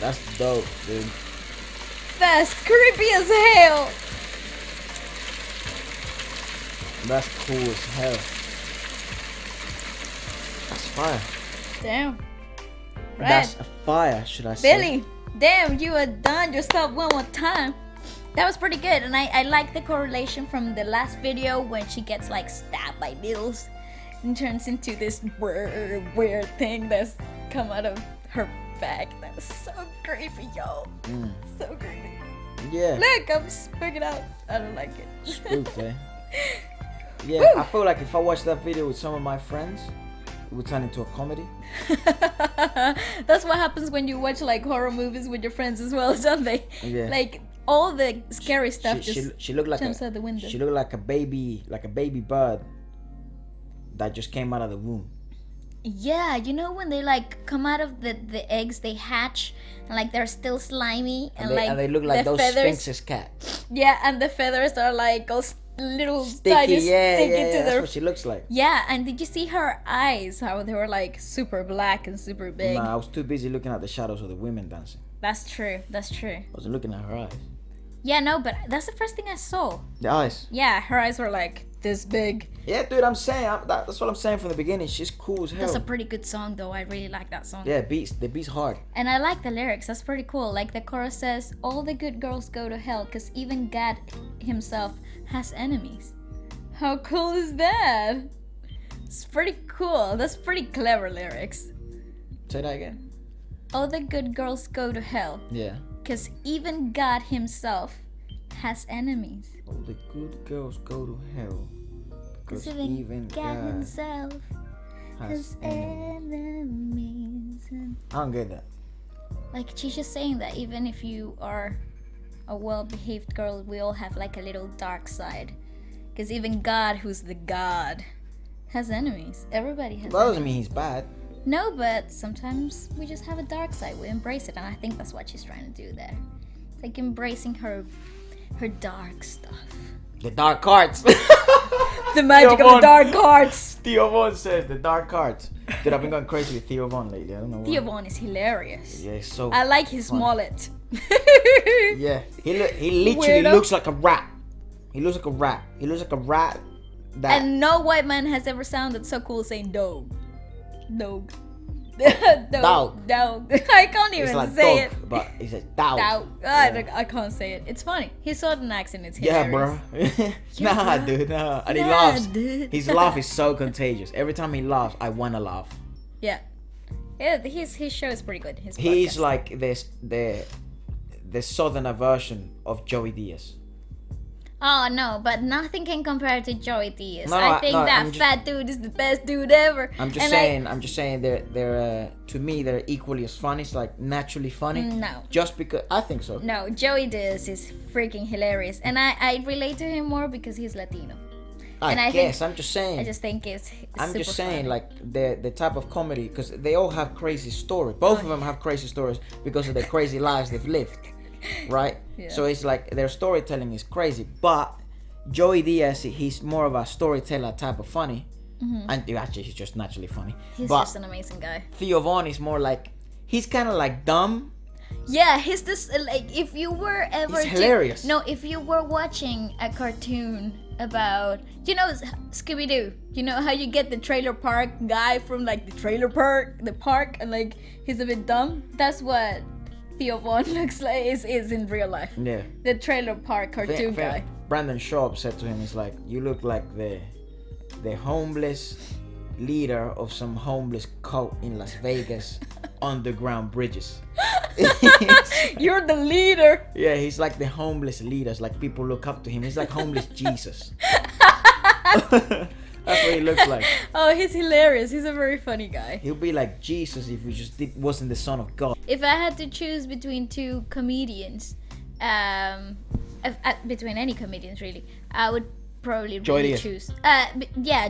That's dope, dude. That's creepy as hell. That's cool as hell. That's fire. Damn. Right. That's a fire, should I say? Billy, damn, you had done yourself one more time. That was pretty good, and I like the correlation from the last video when she gets like stabbed by needles and turns into this weird thing that's come out of her back. That was so creepy, yo. So creepy. Yeah. Look, I'm spooking out. I don't like it. Spooked, eh? Yeah, Woo. I feel like if I watched that video with some of my friends, it would turn into a comedy. That's what happens when you watch like horror movies with your friends as well, don't they? Yeah. Like all the scary stuff She looked like jumps out the window. She looked like a baby bird that just came out of the womb. Yeah, you know when they like come out of the eggs, they hatch and like they're still slimy and they look like the those feathers. Sphinx's cat. Yeah, and the feathers are like all little Sticky, tiny yeah, sticky yeah, to that's their. what she looks like. Yeah, and did you see her eyes? How they were like super black and super big. Nah, I was too busy looking at the shadows of the women dancing. That's true. That's true. I wasn't looking at her eyes. Yeah, no, but that's the first thing I saw. The eyes. Yeah, her eyes were like this big. Yeah, dude, I'm saying that's what I'm saying from the beginning. She's cool as hell. That's a pretty good song though. I really like that song. Yeah, the beat's hard. And I like the lyrics. That's pretty cool. Like the chorus says, "All the good girls go to hell, 'cause even God himself has enemies." How cool is that? It's pretty cool. That's pretty clever lyrics. Say that again. All the good girls go to hell, Yeah. 'cause even God himself has enemies. All the good girls go to hell. 'Cause Because even God himself has enemies. I don't get that. Like she's just saying that even if you are a well-behaved girl, we all have like a little dark side. Because even God, who's the God, has enemies. Everybody has That doesn't enemies. mean he's bad. No, but sometimes we just have a dark side. We embrace it, and I think that's what she's trying to do there. It's like embracing her dark stuff. The dark cards. The magic of the dark cards. Theo Von says the dark cards. Dude, I've been going crazy with Theo Von lately. I don't know why. Theo Von is hilarious. Yeah, he's so. I like his funny. mullet. Yeah, he literally Weirdo. looks like a rat. He looks like a rat. He looks like a rat. That. And no white man has ever sounded so cool saying dog. Dog. Dog. Dog. I can't even It's like say dog, it. but it's a dog. Dog. I can't say it. It's funny. His southern accent is hilarious. Yeah, bro. Yeah, nah, bro. dude, nah. And he Nah, laughs. dude. His laugh is so contagious. Every time he laughs, I wanna laugh. Yeah. Yeah, his show is pretty good. His He's podcast. like this the southerner version of Joey Diaz. Oh no, but nothing can compare to Joey Diaz. No, I think that I'm just- fat dude is the best dude ever. I'm just saying they're to me they're equally as funny. It's like naturally funny. No. Just because I think so. No, Joey Diaz is freaking hilarious, and I relate to him more because he's Latino. And I guess think- I'm just saying. I just think it's I'm super just saying, funny. like the type of comedy, because they all have crazy stories. Both of them have crazy stories because of the crazy lives they've lived, right? Yeah. So it's like their storytelling is crazy. But Joey Diaz, he's more of a storyteller type of funny, and actually he's just naturally funny. He's but just an amazing guy. Theo Von is more like he's kind of like dumb. Yeah, he's this like if you were ever He's hilarious. No, if you were watching a cartoon about Scooby Doo, you know how you get the trailer park guy from like the park, and like he's a bit dumb. That's what Theo Von looks like is in real life. Yeah. The trailer park cartoon guy. Brandon Sharp said to him, "It's like you look like the homeless leader of some homeless cult in Las Vegas underground bridges." You're the leader. Yeah, he's like the homeless leaders. Like people look up to him. He's like homeless Jesus. That's what he looks like. Oh, he's hilarious. He's a very funny guy. He'll be like Jesus if he wasn't the son of God. If I had to choose between two comedians, between any comedians really, I would probably Joey really Diaz. choose.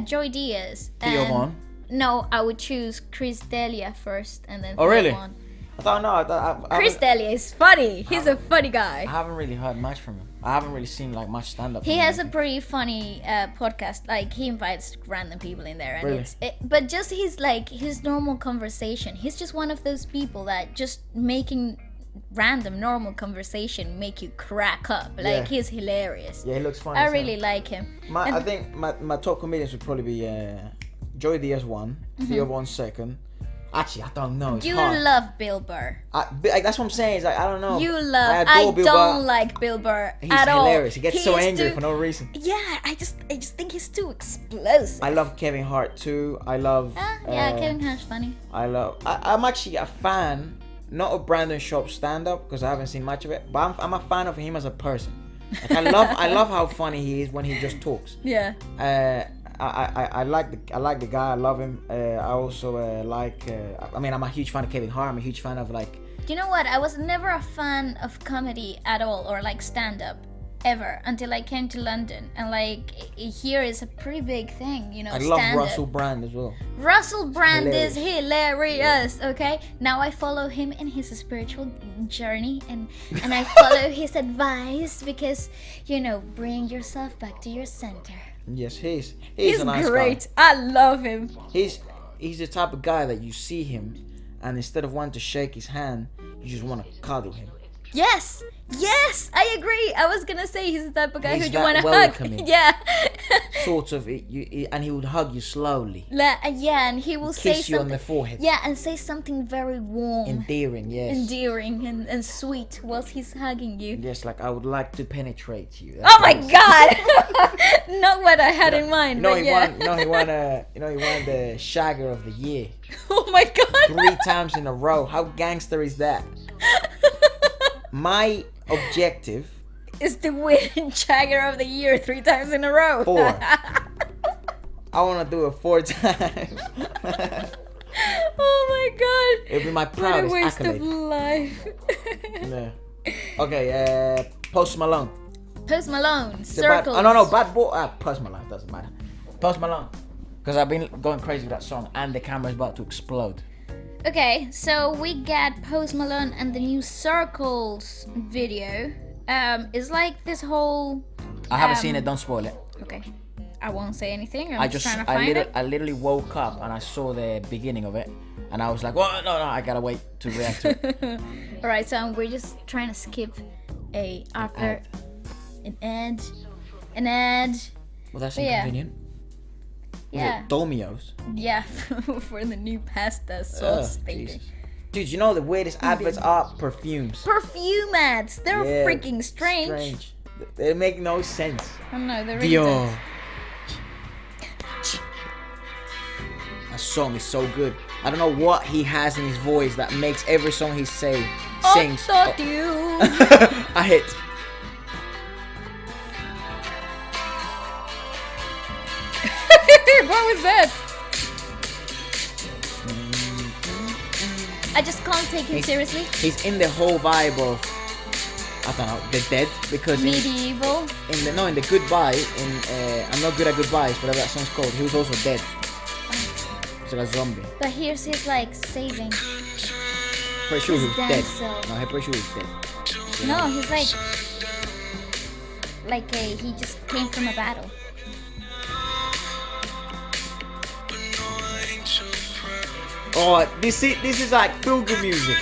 Joey Diaz. Theo and- Von. No, I would choose Chris D'Elia first, and then. Oh, Theo really? Von. I thought no. I Chris D'Elia is funny. He's a funny guy. I haven't really heard much from him. I haven't really seen like much stand up. He has a pretty funny podcast. Like he invites random people in there, and Really? but just his normal conversation. He's just one of those people that just making random normal conversation make you crack up. Like Yeah. he's hilarious. Yeah, he looks funny. I as hell. really like him. I And- think my top comedians would probably be Joey Diaz one, Theo Von second. Actually, I don't know. It's You hard. love Bill Burr. Like, that's what I'm saying. It's like I don't know. You love. I I adore Bill don't Burr. like Bill Burr He's at all. hilarious. He gets so is angry too- for no reason. Yeah, I just think he's too explosive. I love Kevin Hart too. I love. Kevin Hart's funny. I'm actually a fan, not of Brandon Sharp's stand-up because I haven't seen much of it, but I'm a fan of him as a person. Like I love how funny he is when he just talks. Yeah. I like the guy. I love him. I also like. I'm a huge fan of Kevin Hart. I'm a huge fan of like. Do you know what? I was never a fan of comedy at all, or like stand-up, ever, until I came to London. And like here is a pretty big thing, you know. I love stand-up. Russell Brand as well. Russell Brand Hilarious. is hilarious. Okay, now I follow him in his spiritual journey, and I follow his advice because bring yourself back to your center. Yes, he's He's a nice great. guy. I love him. He's the type of guy that you see him, and instead of wanting to shake his hand, you just want to cuddle him. Yes, I agree. I was gonna say he's the type of guy He's who you that want to hug. welcoming. Yeah. Sort of, and he would hug you slowly, Yeah, and he will say kiss you on something. the forehead. Yeah, and say something very warm, Endearing, yes. endearing, and sweet whilst he's hugging you. Yes, like I would like to penetrate you. Oh my God! Not what I had in mind. But He yeah. won. He won the Shagger of the Year Oh my God! 3 times in a row. How gangster is that? My objective Is to win Jagger of the Year 3 times in a row. 4. I want to do it 4 times. Oh my God! It'll be my What a proudest waste accolade. of life. Yeah. Okay. Post Malone. Post Malone, The Circles. Bad Boy. Post Malone doesn't matter. Post Malone. Because I've been going crazy with that song, and the camera's about to explode. Okay, so we got Post Malone and the new Circles video. It's like this whole. I haven't seen it. Don't spoil it. Okay, I won't say anything. I'm just trying to find it. I literally woke up and I saw the beginning of it, and I was like, "Well, no, I gotta wait to react to it." All right, so we're just trying to skip after an ad. Well, that's Yeah. inconvenient. Yeah, Domios. yeah, for the new pasta sauce thing. Jesus. Dude, you know the weirdest adverts are perfumes. Perfume ads. They're Yeah, freaking strange. They make no sense. I don't know. They're really Dior. That song is so good. I don't know what he has in his voice that makes every song he sings. I thought you. A hit. asleep. What was that? I just can't take him seriously. He's in the whole vibe of, I don't know, the dead, because Medieval. in the Goodbye, I'm Not Good at Goodbyes, whatever that song's called, he was also dead. He's like a zombie. But here's his like saving. Pretty sure he was dead. Cell. No, I'm pretty sure he was dead. No, he's like he just came from a battle. Oh, this is like feel good music,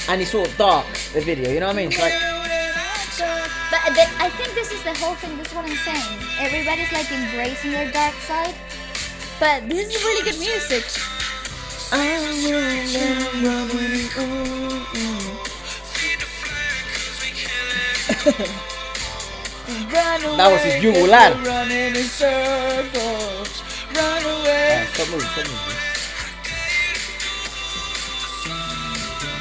and it's all dark. The video, you know what I mean? It's like, But I think this is the whole thing. This is what I'm saying. Everybody's like embracing their dark side, but this is really good music. That was his jugular. Run in a circle, run away. Stop moving.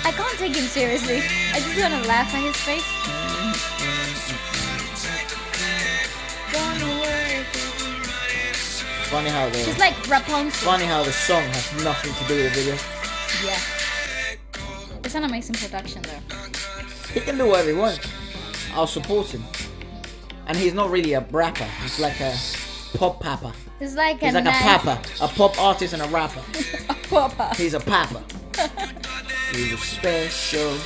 I can't take him seriously. I just want to laugh at his face. Funny how She's like Rapunzel. Funny how the song has nothing to do with the video. Yeah. It's an amazing production though. He can do whatever he wants. I'll support him. And he's not really a rapper. He's like a pop papa. It's like He's like a papa, a pop artist and a rapper. A papa. He's a papa. He's a special.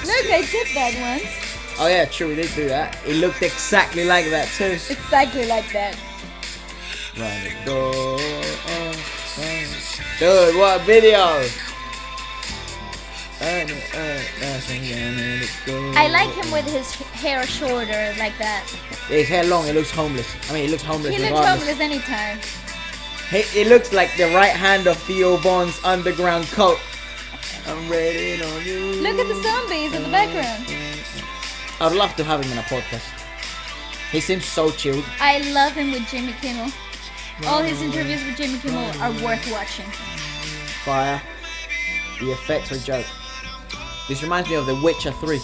Look, I did that once. Oh yeah, true, we did do that. It looked exactly like that too. Exactly like that. Round the door. Dude, what a video! I like him with his hair shorter like that. His hair long, he looks homeless. I mean, he looks homeless He looks regardless. homeless anytime. It looks like the right hand of Theo Von's underground cult. I'm ready on you. Look at the zombies in the background. I'd love to have him in a podcast. He seems so chilled. I love him with Jimmy Kimmel. All his interviews with Jimmy Kimmel are worth watching. Fire. The effects are joke. This reminds me of The Witcher 3.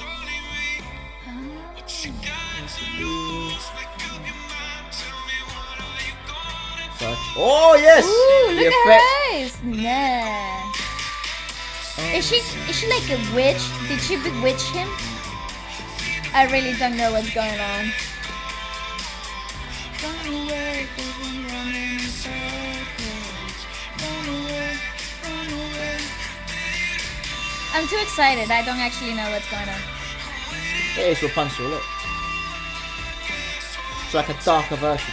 Oh yes! Ooh, The look effects. at her eyes. Nah. Is she like a witch? Did she bewitch him? I really don't know what's going on. I'm too excited. I don't actually know what's going on. Yeah, it's Rapunzel, look. It's like a darker version.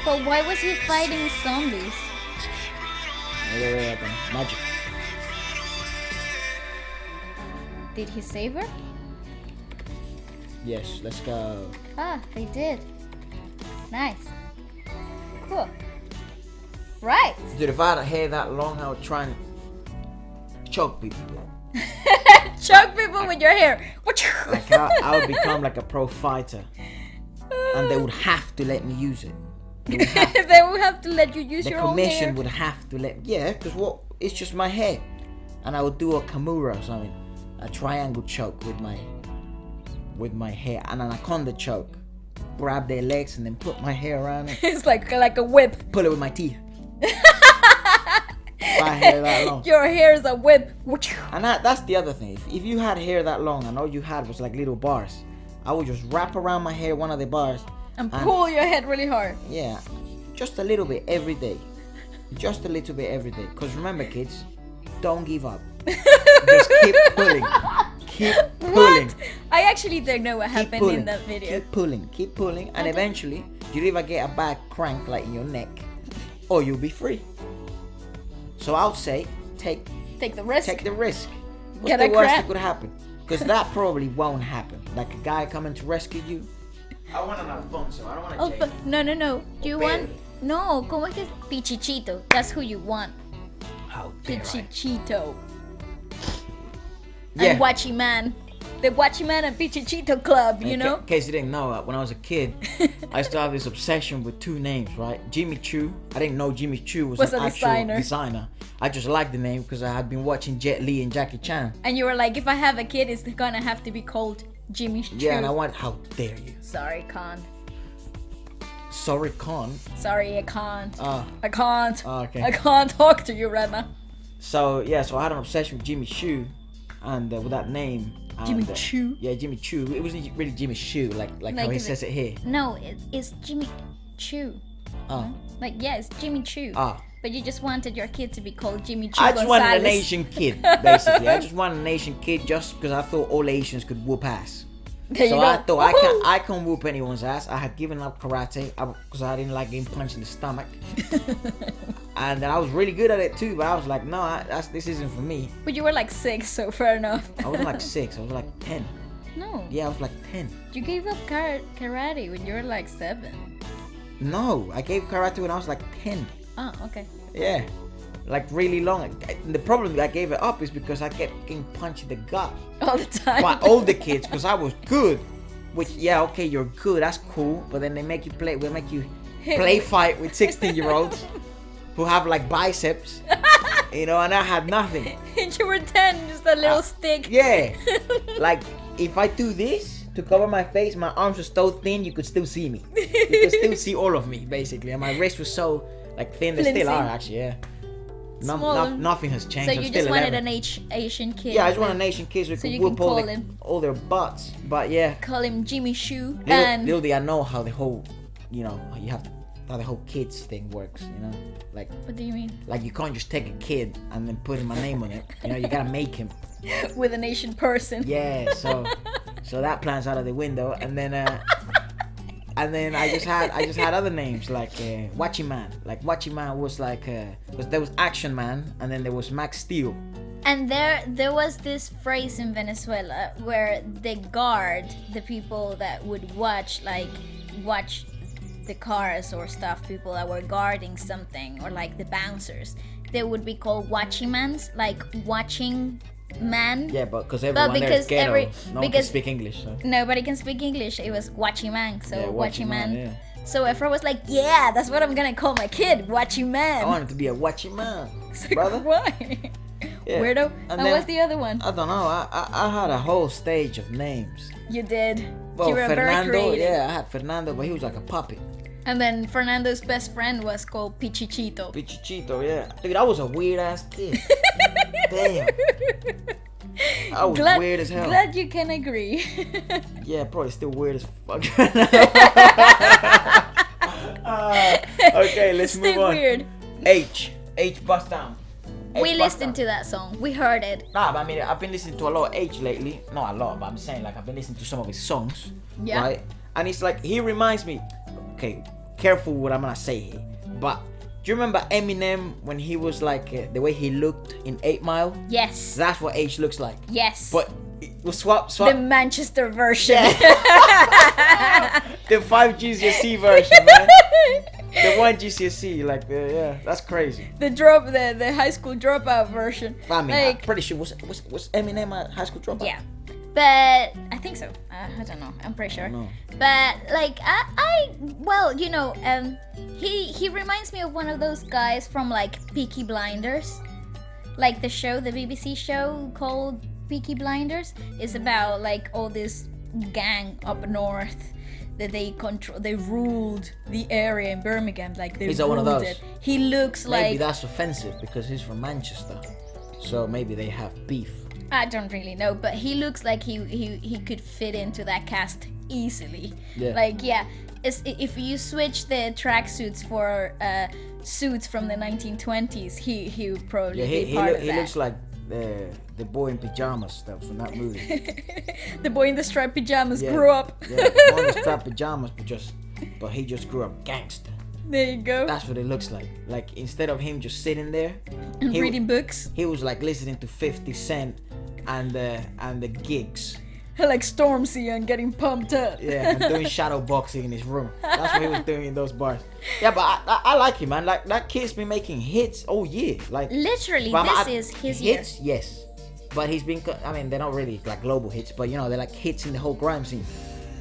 But why was he fighting zombies? Magic. Did he save her? Yes, let's go. Ah, they did. Nice. Cool. Right. Dude, if I had hair that long, I would try and choke people. Choke people with your hair. Like I would become like a pro fighter, and they would have to let me use it. They Would have to let you use the your own commission hair. would have to let, yeah, because what? It's just my hair, and I would do a kimura or something, a triangle choke with my hair, and an anaconda choke. Grab their legs and then put my hair around it. It's like a whip. Pull it with my teeth. My hair that long. Your hair is a whip. And that's the other thing. If you had hair that long and all you had was like little bars, I would just wrap around my hair one of the bars And pull your head really hard. Yeah, just a little bit every day. Just a little bit every day. Because remember, kids, don't give up. Just keep pulling. Keep pulling. What? I actually don't know what happened in that video. Keep pulling, and eventually you'll either get a bad crank like in your neck, or you'll be free. So I would say take the risk. Take the risk. What's Get the a worst cramp. that could happen? Because that probably won't happen. Like a guy coming to rescue you. I want an Alfonso. I don't want Oh, to but no. Do you want? Barely. No, como es que Pichichito? That's who you want. How dare I? Pichichito. Yeah. And Watchy Man. the Guachiman and Pichichito Club, you know? In case you didn't know, when I was a kid, I used to have this obsession with two names, right? Jimmy Choo. I didn't know Jimmy Choo was an a actual designer. I just liked the name because I had been watching Jet Li and Jackie Chan. And you were like, if I have a kid, it's gonna have to be called Jimmy Choo. Yeah, and I went, how dare you? Sorry, Con. Sorry, Con. Sorry, I can't. I can't. Oh, okay. I can't talk to you right now. So yeah, so I had an obsession with Jimmy Choo, and with that name. And, Jimmy Choo. Yeah, Jimmy Choo. It wasn't really Jimmy Choo, like how he says it here. No, it's Jimmy Choo. Oh. Like yeah, it's Jimmy Choo. Ah. But you just wanted your kid to be called Jimmy Choo. I just Gonzalez. wanted an Asian kid, basically. I just wanted an Asian kid just because I thought all Asians could whoop ass. There So you I go. thought I can't whoop anyone's ass. I had given up karate because I didn't like getting punched in the stomach, and then I was really good at it too. But I was like, no, this isn't for me. But you were like 6, so fair enough. I wasn't like 6. I was like 10. No. Yeah, I was like 10. You gave up karate when you were like 7. No, I gave karate when I was like 10. Oh, okay. Yeah, like really long. The problem I gave it up is because I kept getting punched in the gut All the time. by older kids because I was good. Which, yeah, okay, you're good, that's cool. But then they make you play fight with 16-year-olds who have like biceps, you know, and I had nothing. And you were 10, just a little stick. Yeah, like if I do this to cover my face, my arms were so thin you could still see me. You could still see all of me, basically. And my wrist was so like thin. They still are, actually, yeah. Nothing has changed. So you just wanted an Asian kid. Yeah, I just want an Asian kid so you can can call whoop him. all their butts. But yeah, Call him Jimmy Choo. little did I know how the whole, how the whole kids thing works, you know? Like, What do you mean? like you can't just take a kid and then put my name on it. You know, you gotta make him. With an Asian person. Yeah, so that plan's out of the window, and then I just had other names like Wachiman. Like Wachiman was like because there was Action Man, and then there was Max Steel. And there was this phrase in Venezuela where they guard the people that would watch the cars or stuff, people that were guarding something, or like the bouncers. They would be called watchimans, like watching man. Yeah, but because everyone there is ghetto, no one can speak English. So. Nobody can speak English. It was watchimang, so Yeah, watchiman. yeah. So Efra was like, yeah, that's what I'm gonna call my kid, watchiman. I want him to be a Wachiman, It's like, brother. why? Yeah. Weirdo. And And then- what's the other one? I don't know. I had a whole stage of names. You did. Well, You were very Fernando, creative. yeah, I had Fernando, but he was like a puppet. And then Fernando's best friend was called Pichichito. Pichichito, yeah. Dude, I was a weird ass kid. Damn. I was weird as hell. Glad you can agree. Yeah, probably still weird as fuck. Okay, let's move Still on. weird. H bust down. We listened to that song. We heard it. Nah, but I mean, I've been listening to a lot of H lately. Not a lot, but I'm saying like I've been listening to some of his songs. Yeah. Right? And it's like, he reminds me, okay, careful what I'm gonna say here, but do you remember Eminem when he was like, the way he looked in 8 Mile? Yes. That's what H looks like. Yes. But it was swap. the Manchester version. The 5 GCSE version, man. The 1 GCSE, like, yeah, that's crazy. the high school dropout version. I mean, like, I'm pretty sure, was Eminem a high school dropout? yeah. But I think so. I don't know. I'm pretty sure. No. But like well, you know, he reminds me of one of those guys from like Peaky Blinders, like the show, the BBC show called Peaky Blinders. Is about like all this gang up north that they ruled the area in Birmingham. Like they He's ruled one of those. it. He looks Maybe like, that's offensive because he's from Manchester, so maybe they have beef. I don't really know, but he looks like he could fit into that cast easily. Yeah. Like, yeah, if you switch the tracksuits for suits from the 1920s, he would probably be part of that. He looks like the boy in pajamas stuff from that movie. The boy in the striped pajamas Yeah. grew up. Yeah, the boy in the striped pajamas, but he just grew up gangster. There you go. That's what it looks like. Like, instead of him just sitting there And he- reading books. he was like listening to 50 Cent and the gigs. Like Stormzy and getting pumped up. Yeah, and doing shadow boxing in his room. That's what he was doing in those bars. Yeah, but I like him, man. Like, that kid's been making hits all year. Like, Literally, but this is his year. hits, yes. but he's been. I mean, they're not really like global hits, but you know, they're like hits in the whole grime scene.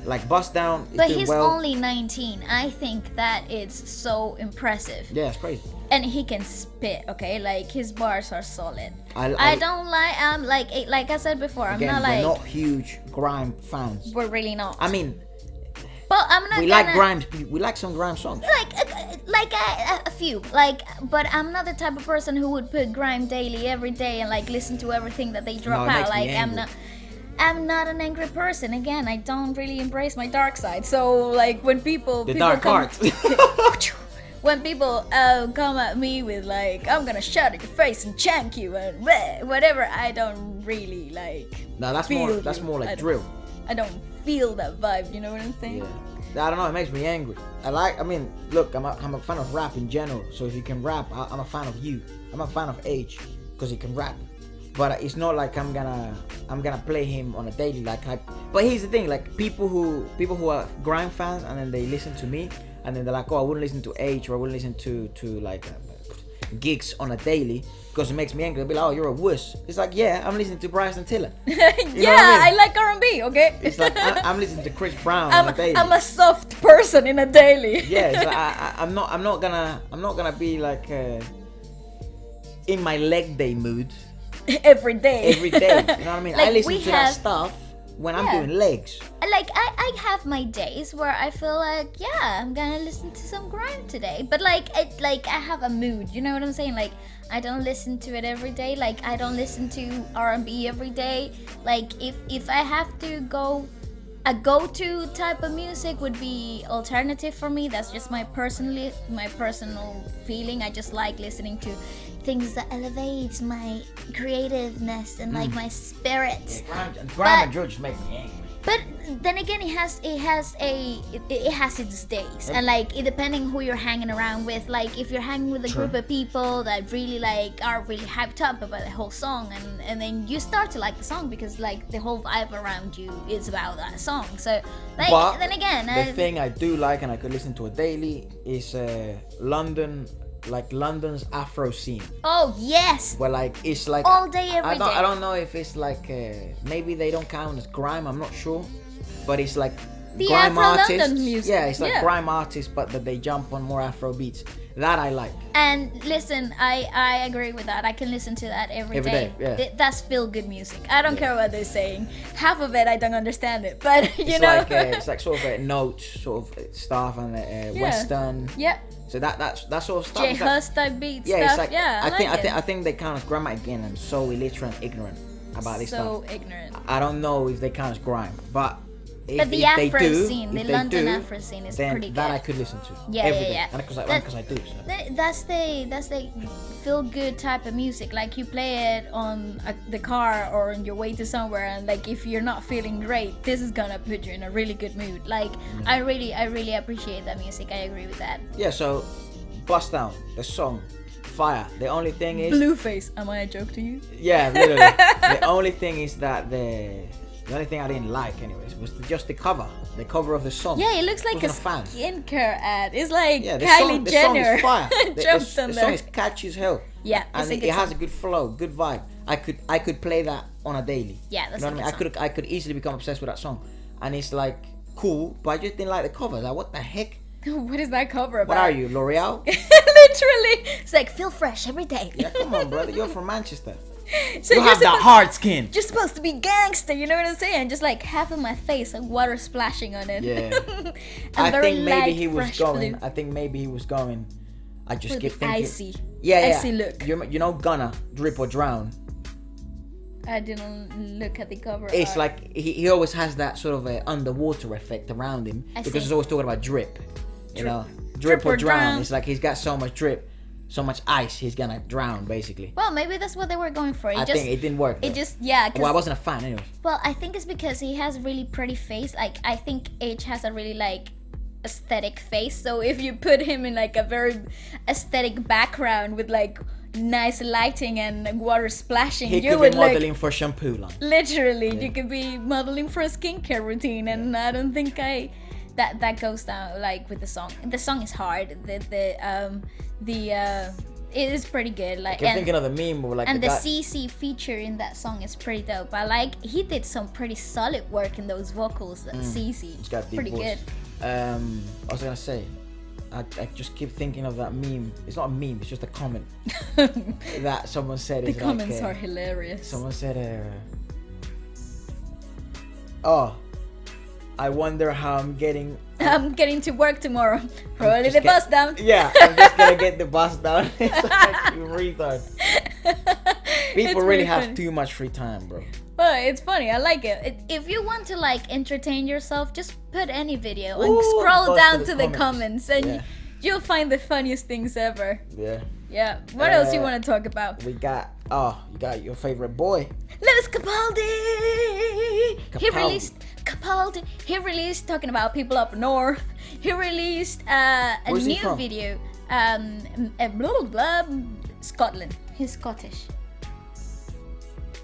Like Bust Down is But doing he's well. only 19. I think that it's so impressive. Yeah, it's crazy. And he can spit, okay? Like his bars are solid. I don't like I said before, again, I'm not we're like not huge grime fans. we're really not. I mean, but I'm not we gonna, like grime. We like some grime songs. like a few, like, but I'm not the type of person who would put grime daily every day and like listen to everything that they drop No, it out. makes me Like angry. I'm not an angry person. Again, I don't really embrace my dark side. So like when people The people dark come, arts. when people come at me with like I'm gonna shout at your face and chank you and bleh, whatever, I don't really like. No, that's feel more you. like drill. I don't feel that vibe. You know what I'm saying? Yeah. I don't know. It makes me angry. I mean, look, I'm a fan of rap in general. So if you can rap, I'm a fan of you. I'm a fan of Age because he can rap. But it's not like I'm gonna play him on a daily but here's the thing, like people who are grime fans and then they listen to me and then they're like, oh, I wouldn't listen to Age or I wouldn't listen to like gigs on a daily because it makes me angry. They'll be like, oh, you're a wuss. It's like, yeah, I'm listening to Bryson Tiller. You know what I mean? I like R&B. Okay. It's like I'm listening to Chris Brown on a daily. I'm a soft person in a daily. Yeah, it's like I'm not gonna be like in my leg day mood every day. every day. You know what I mean? Like, I listen we to that have- stuff when I'm Yeah. doing legs. Like I have my days where I feel like, yeah, I'm gonna listen to some grime today, but like I have a mood, you know what I'm saying? Like I don't listen to it every day. Like I don't listen to R&B every day. Like if I have to go, a go-to type of music would be alternative for me. That's just my personal feeling. I just like listening to things that elevates my creativeness and like my spirit. Grime and drill just make me angry. But then again, it has its days, and like it depending who you're hanging around with. Like if you're hanging with a True. group of people that really like are really hyped up about the whole song, and then you start to like the song because like the whole vibe around you is about that song. So like But then again, the thing I do like and I could listen to a daily is London's Afro scene. oh yes, Where like it's like all day every day. I don't know if it's like maybe they don't count as grime. I'm not sure, but it's like The grime Afro artists. London music, Yeah, it's like yeah. grime artists, but that they jump on more Afro beats. That I like. And listen, I agree with that. I can listen to that every day. Yeah. That's feel good music. I don't care what they're saying. Half of it I don't understand it, but you It's know. like it's like sort of a note sort of stuff and western. Yep. So that sort of stuff. J is like- Hus type beat yeah, stuff. it's like yeah, I think they count as grime. Again, I'm so illiterate and ignorant about this so stuff. ignorant. I don't know if they count as grime, but if, But the if they Afro do, scene, the if they London do, Afro scene is then pretty that good. I could listen to. Yeah, every yeah, day. yeah. And because That- I do. So. That's the feel good type of music. Like you play it on the car or on your way to somewhere, and like if you're not feeling great, this is gonna put you in a really good mood. Like I really appreciate that music. I agree with that. Yeah. So, Bust Down, the song, fire. The only thing is. Blueface, am I a joke to you? Yeah, literally. The only thing is that the only thing I didn't like, anyways, was just the cover of the song. Yeah, it looks like a Wasn't fan. skincare ad. It's like Yeah, Kylie the song Jenner is fire. jumped on the there. song is catchy as hell. Yeah, and it's a it good has song. a good flow, good vibe. I could play that on a daily. Yeah, that's you a know what I good mean? I could easily become obsessed with that song, and it's like cool, but I just didn't like the cover. Like, what the heck? What is that cover about? What are you, L'Oreal? Literally, it's like feel fresh every day. Yeah, come on, brother. You're from Manchester. So You you're have that supposed- hard skin. You're supposed to be gangster, you know what I'm saying? Just like half of my face and water splashing on it. Yeah. And I very think maybe light, he was fresh going. blue. I think maybe he was going. I just For keep the thinking. icy. Yeah, yeah. icy look. You know, Gunna, Drip or Drown. I didn't look at the cover. It's art. like he always has that sort of underwater effect around him I because see. he's always talking about drip. You Drip. know, drip or drown. drown. It's like he's got so much drip, so much ice, he's gonna drown basically. Well, maybe that's what they were going for. I think it didn't work. It though. just, yeah. 'Cause- Well, I wasn't a fan anyway. Well, I think it's because he has a really pretty face. Like, I think H has a really, like, aesthetic face. So if you put him in, like, a very aesthetic background with, like, nice lighting and water splashing, He you could would be look... modeling for shampoo line. Literally, you could be modeling for a skincare routine. And I don't think that goes down, like, with the song. The song is hard. It is pretty good. Like, I'm thinking of the meme where like and the guy... CC feature in that song is pretty dope. He did some pretty solid work in those vocals. That CC, It's got deep pretty voice. good. I was gonna say, I just keep thinking of that meme. It's not a meme. It's just a comment that someone said. The is comments like, are hilarious. Someone said, "Oh, I wonder how I'm getting." I'm getting to work tomorrow. Probably the bus down. Yeah, I'm just gonna get the bus down. It's like, you retard. People really have too much free time, bro. Well, it's funny. I like it. If you want to like entertain yourself, just put any video and scroll down to the comments, and you'll find the funniest things ever. Yeah. Yeah. What else you want to talk about? You got your favorite boy, Lewis Capaldi. He released talking about people up north. He released a new video. Blah, blah, blah, Scotland. He's Scottish.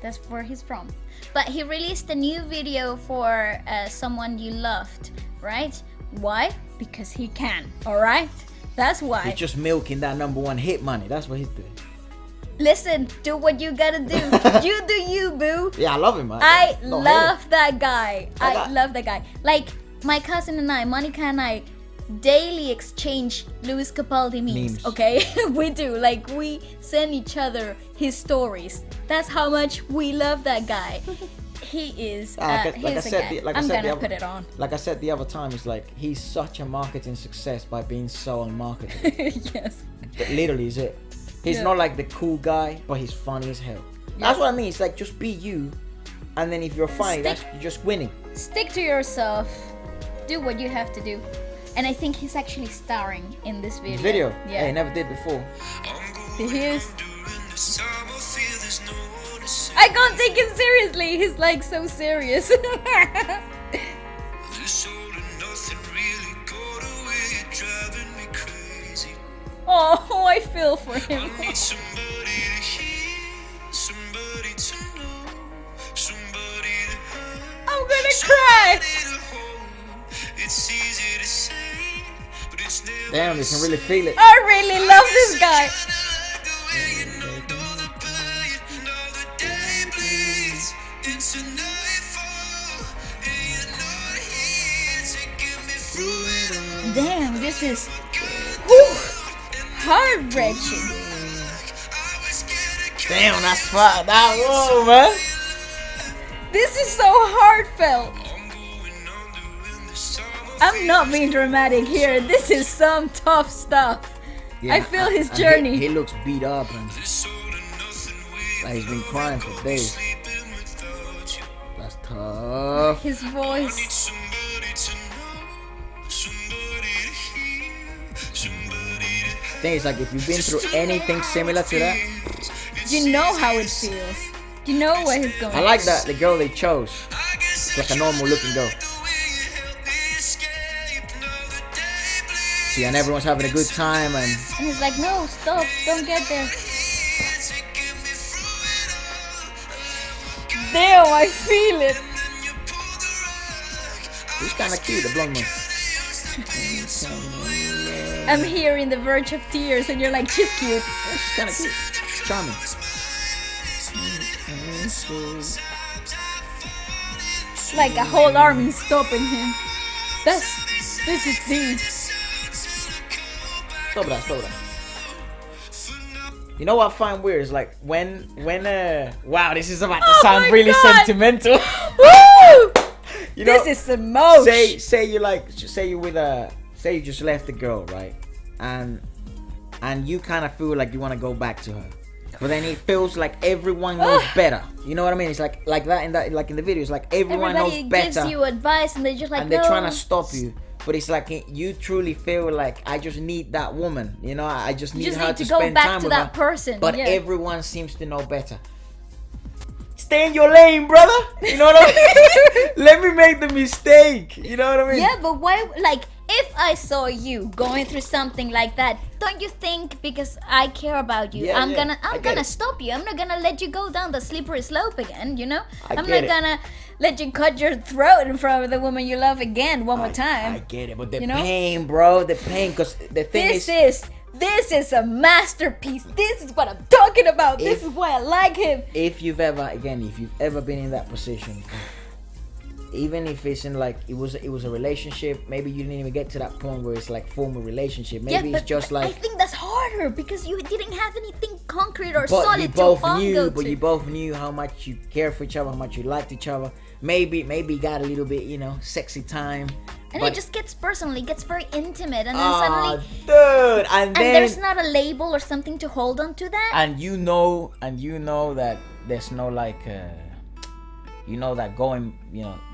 That's where he's from. But he released a new video for Someone You Loved, right? Why? Because he can, alright? That's why. He's just milking that #1 hit money. That's what he's doing. Listen, do what you gotta do. You do you, boo. Yeah, I love him, man. I love that guy. I love that guy. Like, my cousin and I, Monica and I, daily exchange Lewis Capaldi memes. Okay? We do. Like, we send each other his stories. That's how much we love that guy. He is. I'm gonna put it on. Like I said the other time, it's like he's such a marketing success by being so unmarketable. Yes. That literally is it. He's not like the cool guy, but he's funny as hell. That's what I mean. It's like, just be you, and then if you're funny, you're just winning. Stick to yourself. Do what you have to do. And I think he's actually starring in this video. Yeah. Hey, never did before. He is. I can't take him seriously. He's like so serious. Oh, I feel for him. I'm gonna cry. Damn, you can really feel it. I really love this guy. Damn, this is heart-wrenching. Damn, that's fun. Whoa, man. This is so heartfelt. I'm not being dramatic here. This is some tough stuff. Yeah, I feel his journey. He looks beat up and like he's been crying for days. That's tough. His voice. Thing is, like, if you've been through anything similar to that, you know how it feels. You know what he's going. I like that the girl they chose. It's like a normal looking girl. See, and everyone's having a good time, and he's like, no, stop, don't get there. Damn, I feel it. He's kind of cute, the blonde one. I'm here in the verge of tears, and you're like, she's cute. Yeah, she's kind of cute. She's charming. Like a whole army stopping him. This is deep. Stop that. You know what I find weird is like when wow, this is about to sound really sentimental. Woo! You know, this is the most. Say you just left the girl, right? And you kind of feel like you want to go back to her, but then it feels like everyone knows better. You know what I mean? It's like that in the video. It's like everybody knows better. Gives you advice, and they're just like, and they're trying to stop you. But it's like you truly feel like, I just need that woman. You know, I just need her to spend time with her. Person. But everyone seems to know better. Stay in your lane, brother. You know what I mean? Let me make the mistake. You know what I mean? Yeah, but why? Like, if I saw you going through something like that, don't you think because I care about you, I'm gonna stop you. I'm not gonna let you go down the slippery slope again. You know, I'm not gonna let you cut your throat in front of the woman you love again one more time. I get it, but the pain, bro, the pain, because the thing this is This is a masterpiece. This is what I'm talking about. This is why I like him. If you've ever been in that position, even if it's in like it was a relationship, maybe you didn't even get to that point where it's like formal relationship. Maybe it's just like I think that's harder because you didn't have anything concrete or but solid you both to knew, go but to. you both knew how much you care for each other, how much you liked each other. Maybe you got a little bit, sexy time. And but, it just gets personal, it gets very intimate, and then oh, suddenly, dude, and then there's not a label or something to hold on to that. and you know that there's no like, that going,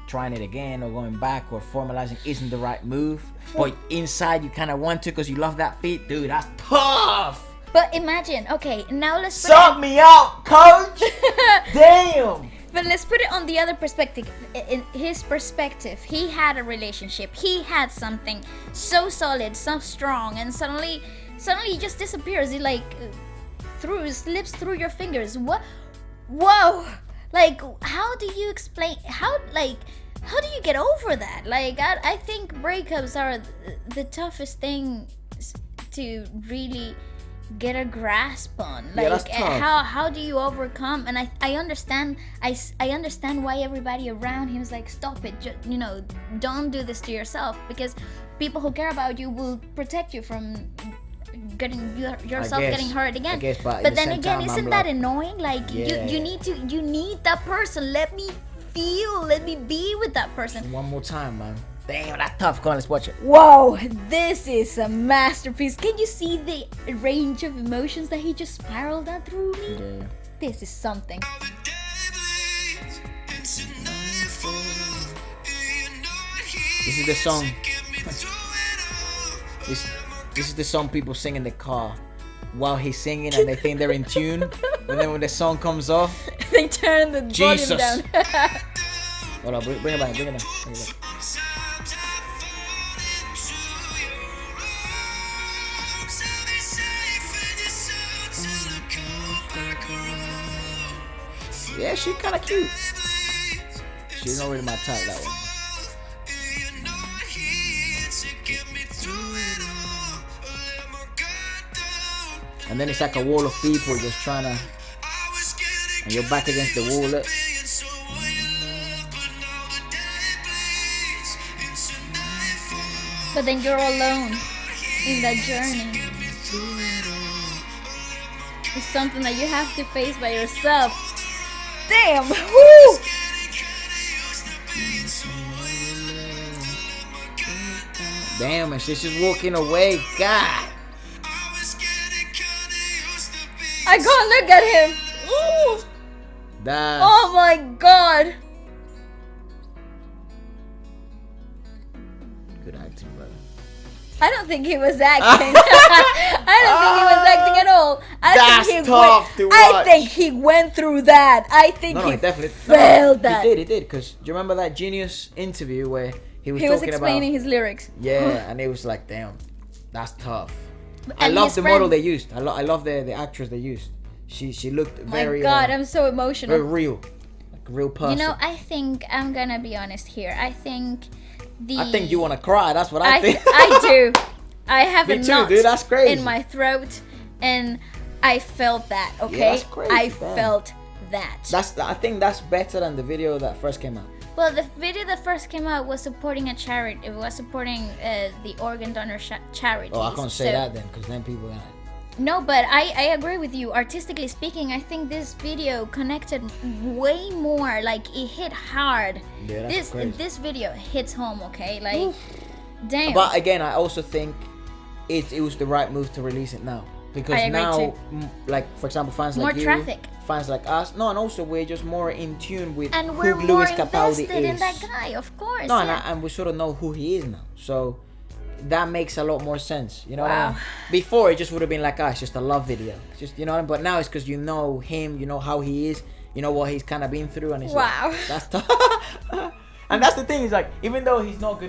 trying it again or going back or formalizing isn't the right move. But inside you kind of want to because you love that feat, dude. That's tough. But imagine, okay, now let's put Suck me out, coach. Damn. But let's put it on the other perspective. In his perspective, he had a relationship. He had something so solid, so strong, and suddenly he just disappears. He like slips through your fingers. What? Whoa! Like, how do you explain? How do you get over that? Like, I think breakups are the toughest thing to really get a grasp on. Like, that's tough. how do you overcome? And I understand why everybody around him is like, stop it, don't do this to yourself, because people who care about you will protect you from getting yourself getting hurt again. But then again, isn't that annoying? Like, you need that person. Let me be with that person one more time, man. Damn, that's tough. Come on, let's watch it. Whoa, this is a masterpiece. Can you see the range of emotions that he just spiraled out through me? Yeah. This is something. This is the song. This is the song people sing in the car while he's singing and they think they're in tune. But then when the song comes off, They turn the Jesus. volume down. Hold on, bring it back, bring it down. Yeah, she kind of cute. She's not really my type, that one. And then it's like a wall of people just trying to, and you're back against the wall. Look. But then you're alone in that journey. It's something that you have to face by yourself. Damn! Woo! Damn, and she's just walking away. God. I can't look at him. Ooh. That's Oh my god. good acting, brother. I don't think he was acting. I don't think he was acting at all. I think he went through that. I think No, he definitely felt that. He did. Because do you remember that Genius interview where he was talking explaining about his lyrics. Yeah, and it was like, damn, that's tough. I And love his the friend- model they used. I love the actress they used. She looked very My god, I'm so very emotional. real, like a real person. I think I'm gonna be honest here. I think you want to cry. That's what I think. I do. I have Me a too, knot dude, that's crazy. in my throat, and I felt that. Okay, Yeah, that's crazy, I damn. felt that. I think that's better than the video that first came out. Well, the video that first came out was supporting a charity. It was supporting the organ donor charity. Oh, I can't say that then, because then people are gonna. No, but I agree with you. Artistically speaking, I think this video connected way more. Like, it hit hard. Yeah, that's crazy. This video hits home. Okay, like, damn. But again, I also think it was the right move to release it now, because I agree now, too. like for example, fans More like you, traffic. fans like us. No, and also we're just more in tune with And who we're more Louis Capaldi invested is. in that guy, of course. No, yeah. and we sort of know who he is now. So that makes a lot more sense. You know what I Wow. mean? Before it just would have been like, it's just a love video. It's just, you know what I mean? But now it's because you know him, you know how he is, you know what he's kind of been through, and it's Wow. like, that's tough. And that's the thing, is like, even though he's not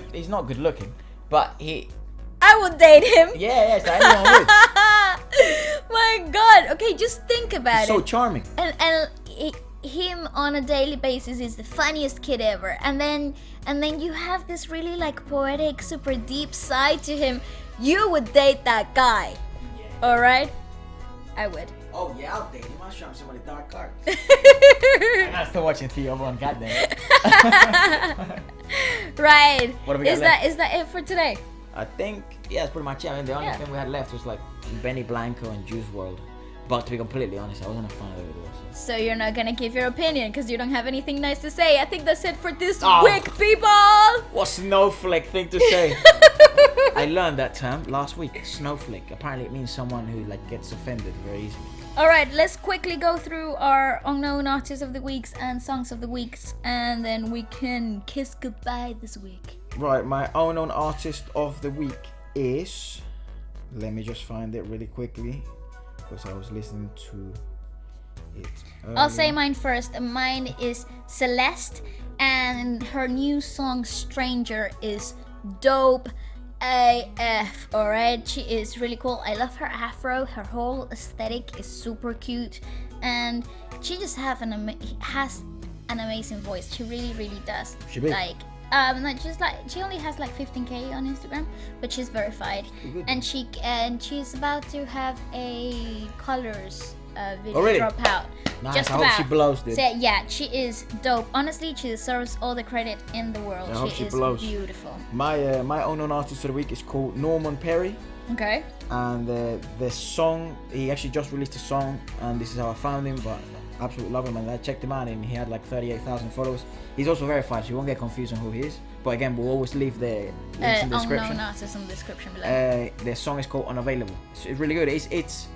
good looking, but I would date him. yes, anyone would. My god. Okay, just think about So it. charming. And him on a daily basis is the funniest kid ever. And then you have this really like poetic, super deep side to him. You would date that guy. All right, I would. Oh yeah, I'll date him. I'll show him some of the dark cards. I'm still watching Theo on. Goddamn. Right. What have we got Is left? that it for today? I think that's pretty much it. I mean, the only thing we had left was like Benny Blanco and Juice WRLD. But to be completely honest, I wasn't a fan of it. So you're not gonna give your opinion because you don't have anything nice to say. I think that's it for this Oh. week, people. What snowflake thing to say? I learned that term last week. Snowflake. Apparently, it means someone who like gets offended very easily. All right, let's quickly go through our unknown artists of the weeks and songs of the weeks, and then we can kiss goodbye this week. Right, my unknown artist of the week is. Let me just find it really quickly because I was listening to it. I'll say mine first. Mine is Celeste, and her new song "Stranger" is dope AF. Alright, she is really cool. I love her afro. Her whole aesthetic is super cute, and she just has an amazing voice. She really does. She big? Like not just like she only has like 15k on Instagram, but she's verified, and she's about to have a colors video really? drop out. Nice. Just I about. hope she blows, dude. So yeah, she is dope. Honestly, she deserves all the credit in the world. I hope She she is blows. beautiful. My unknown artist of the week is called Norma Perry, Okay. and the song, he actually just released a song, and this is how I found him. But I absolutely love him, and I checked him out, and he had like 38,000 followers. He's also verified, so you won't get confused on who he is. But again, we'll always leave the links in the description. Unknown artist in the description below. The song is called Unavailable. It's really good. It's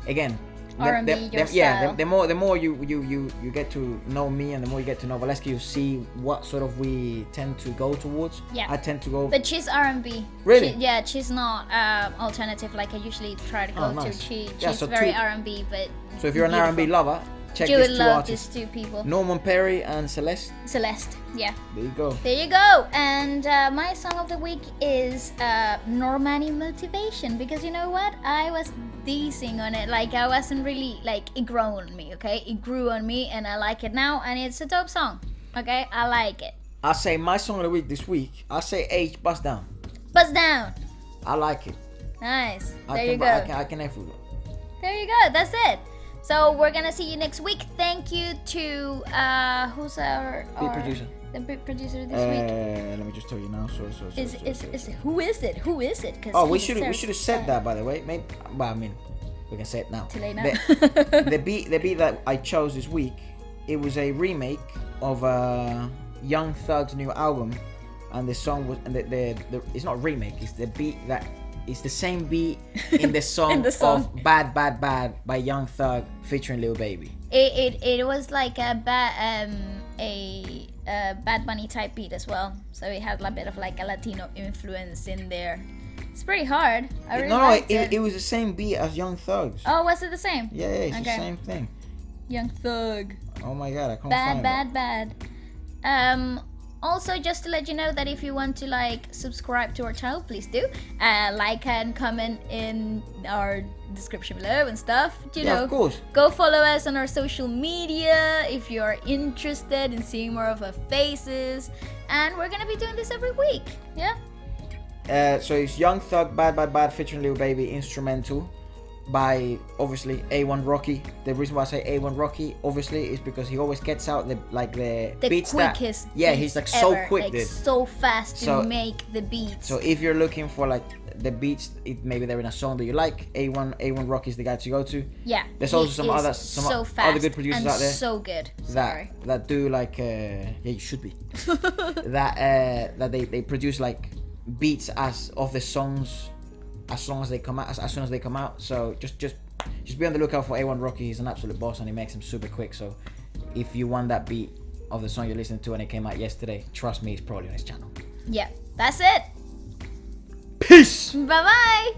again. R&B, your style. The more you get to know me, and the more you get to know Valeska, you see what sort of we tend to go towards. Yeah. I tend to go. But she's R&B. Really? She's not alternative like I usually try to go nice. to. She's so very R&B, but So if you're an R&B lover, check you these would two love artists. these two people. Norman Perry and Celeste. Celeste, yeah. There you go. There you go. And my song of the week is Normani Motivation, because you know what? I was deasing on it. Like I wasn't really like it grew on me, okay? It grew on me and I like it now, and it's a dope song. Okay? I like it. I say my song of the week this week. I say H Bust Down. Bust down. I like it. Nice. I There can, you go. I can F with it. There you go. That's it. So we're gonna see you next week. Thank you to who's our Beat producer. The beat producer this week. Let me just tell you now. Sorry. Who is it? Who is it? 'Cause Oh, we he should have deserves said that, by the way. Maybe, well, I mean, we can say it now. Too late now. The beat that I chose this week, it was a remake of Young Thug's new album, and the song was, and the it's not a remake. It's the beat that. It's the same beat in the song, In the song. of Bad Bad Bad by Young Thug featuring Lil Baby. It was like a Bad Bunny type beat as well. So it had a bit of like a Latino influence in there. It's pretty hard. I really liked it. It was the same beat as Young Thug's. Oh, was it the same? Yeah, it's the Okay. same thing. Young Thug. Oh my god, I can't Bad, find bad, it. bad. Also, just to let you know that if you want to like subscribe to our channel, please do. Like and comment in our description below and stuff. You Yeah, know, of course. go follow us on our social media if you are interested in seeing more of our faces. And we're gonna be doing this every week. Yeah. So it's Young Thug, Bad Bad Bad featuring Lil Baby, instrumental by obviously A1 Rocky. The reason why I say A1 Rocky obviously is because he always gets out the beats quickest that, yeah, beats he's like so ever, quick, like dude. so fast to So- make the beats. So if you're looking for like the beats, maybe they're in a song that you like, A1 Rocky is the guy to go to. Yeah. There's he also some is other so fast other good producers and out there so good. Sorry. that do like yeah, you should be that they produce like beats as of the songs as soon as they come out. So just be on the lookout for A1 Rocky. He's an absolute boss and he makes them super quick. So if you want that beat of the song you're listening to and it came out yesterday, trust me, it's probably on his channel. Yeah. That's it. Peace. Bye bye.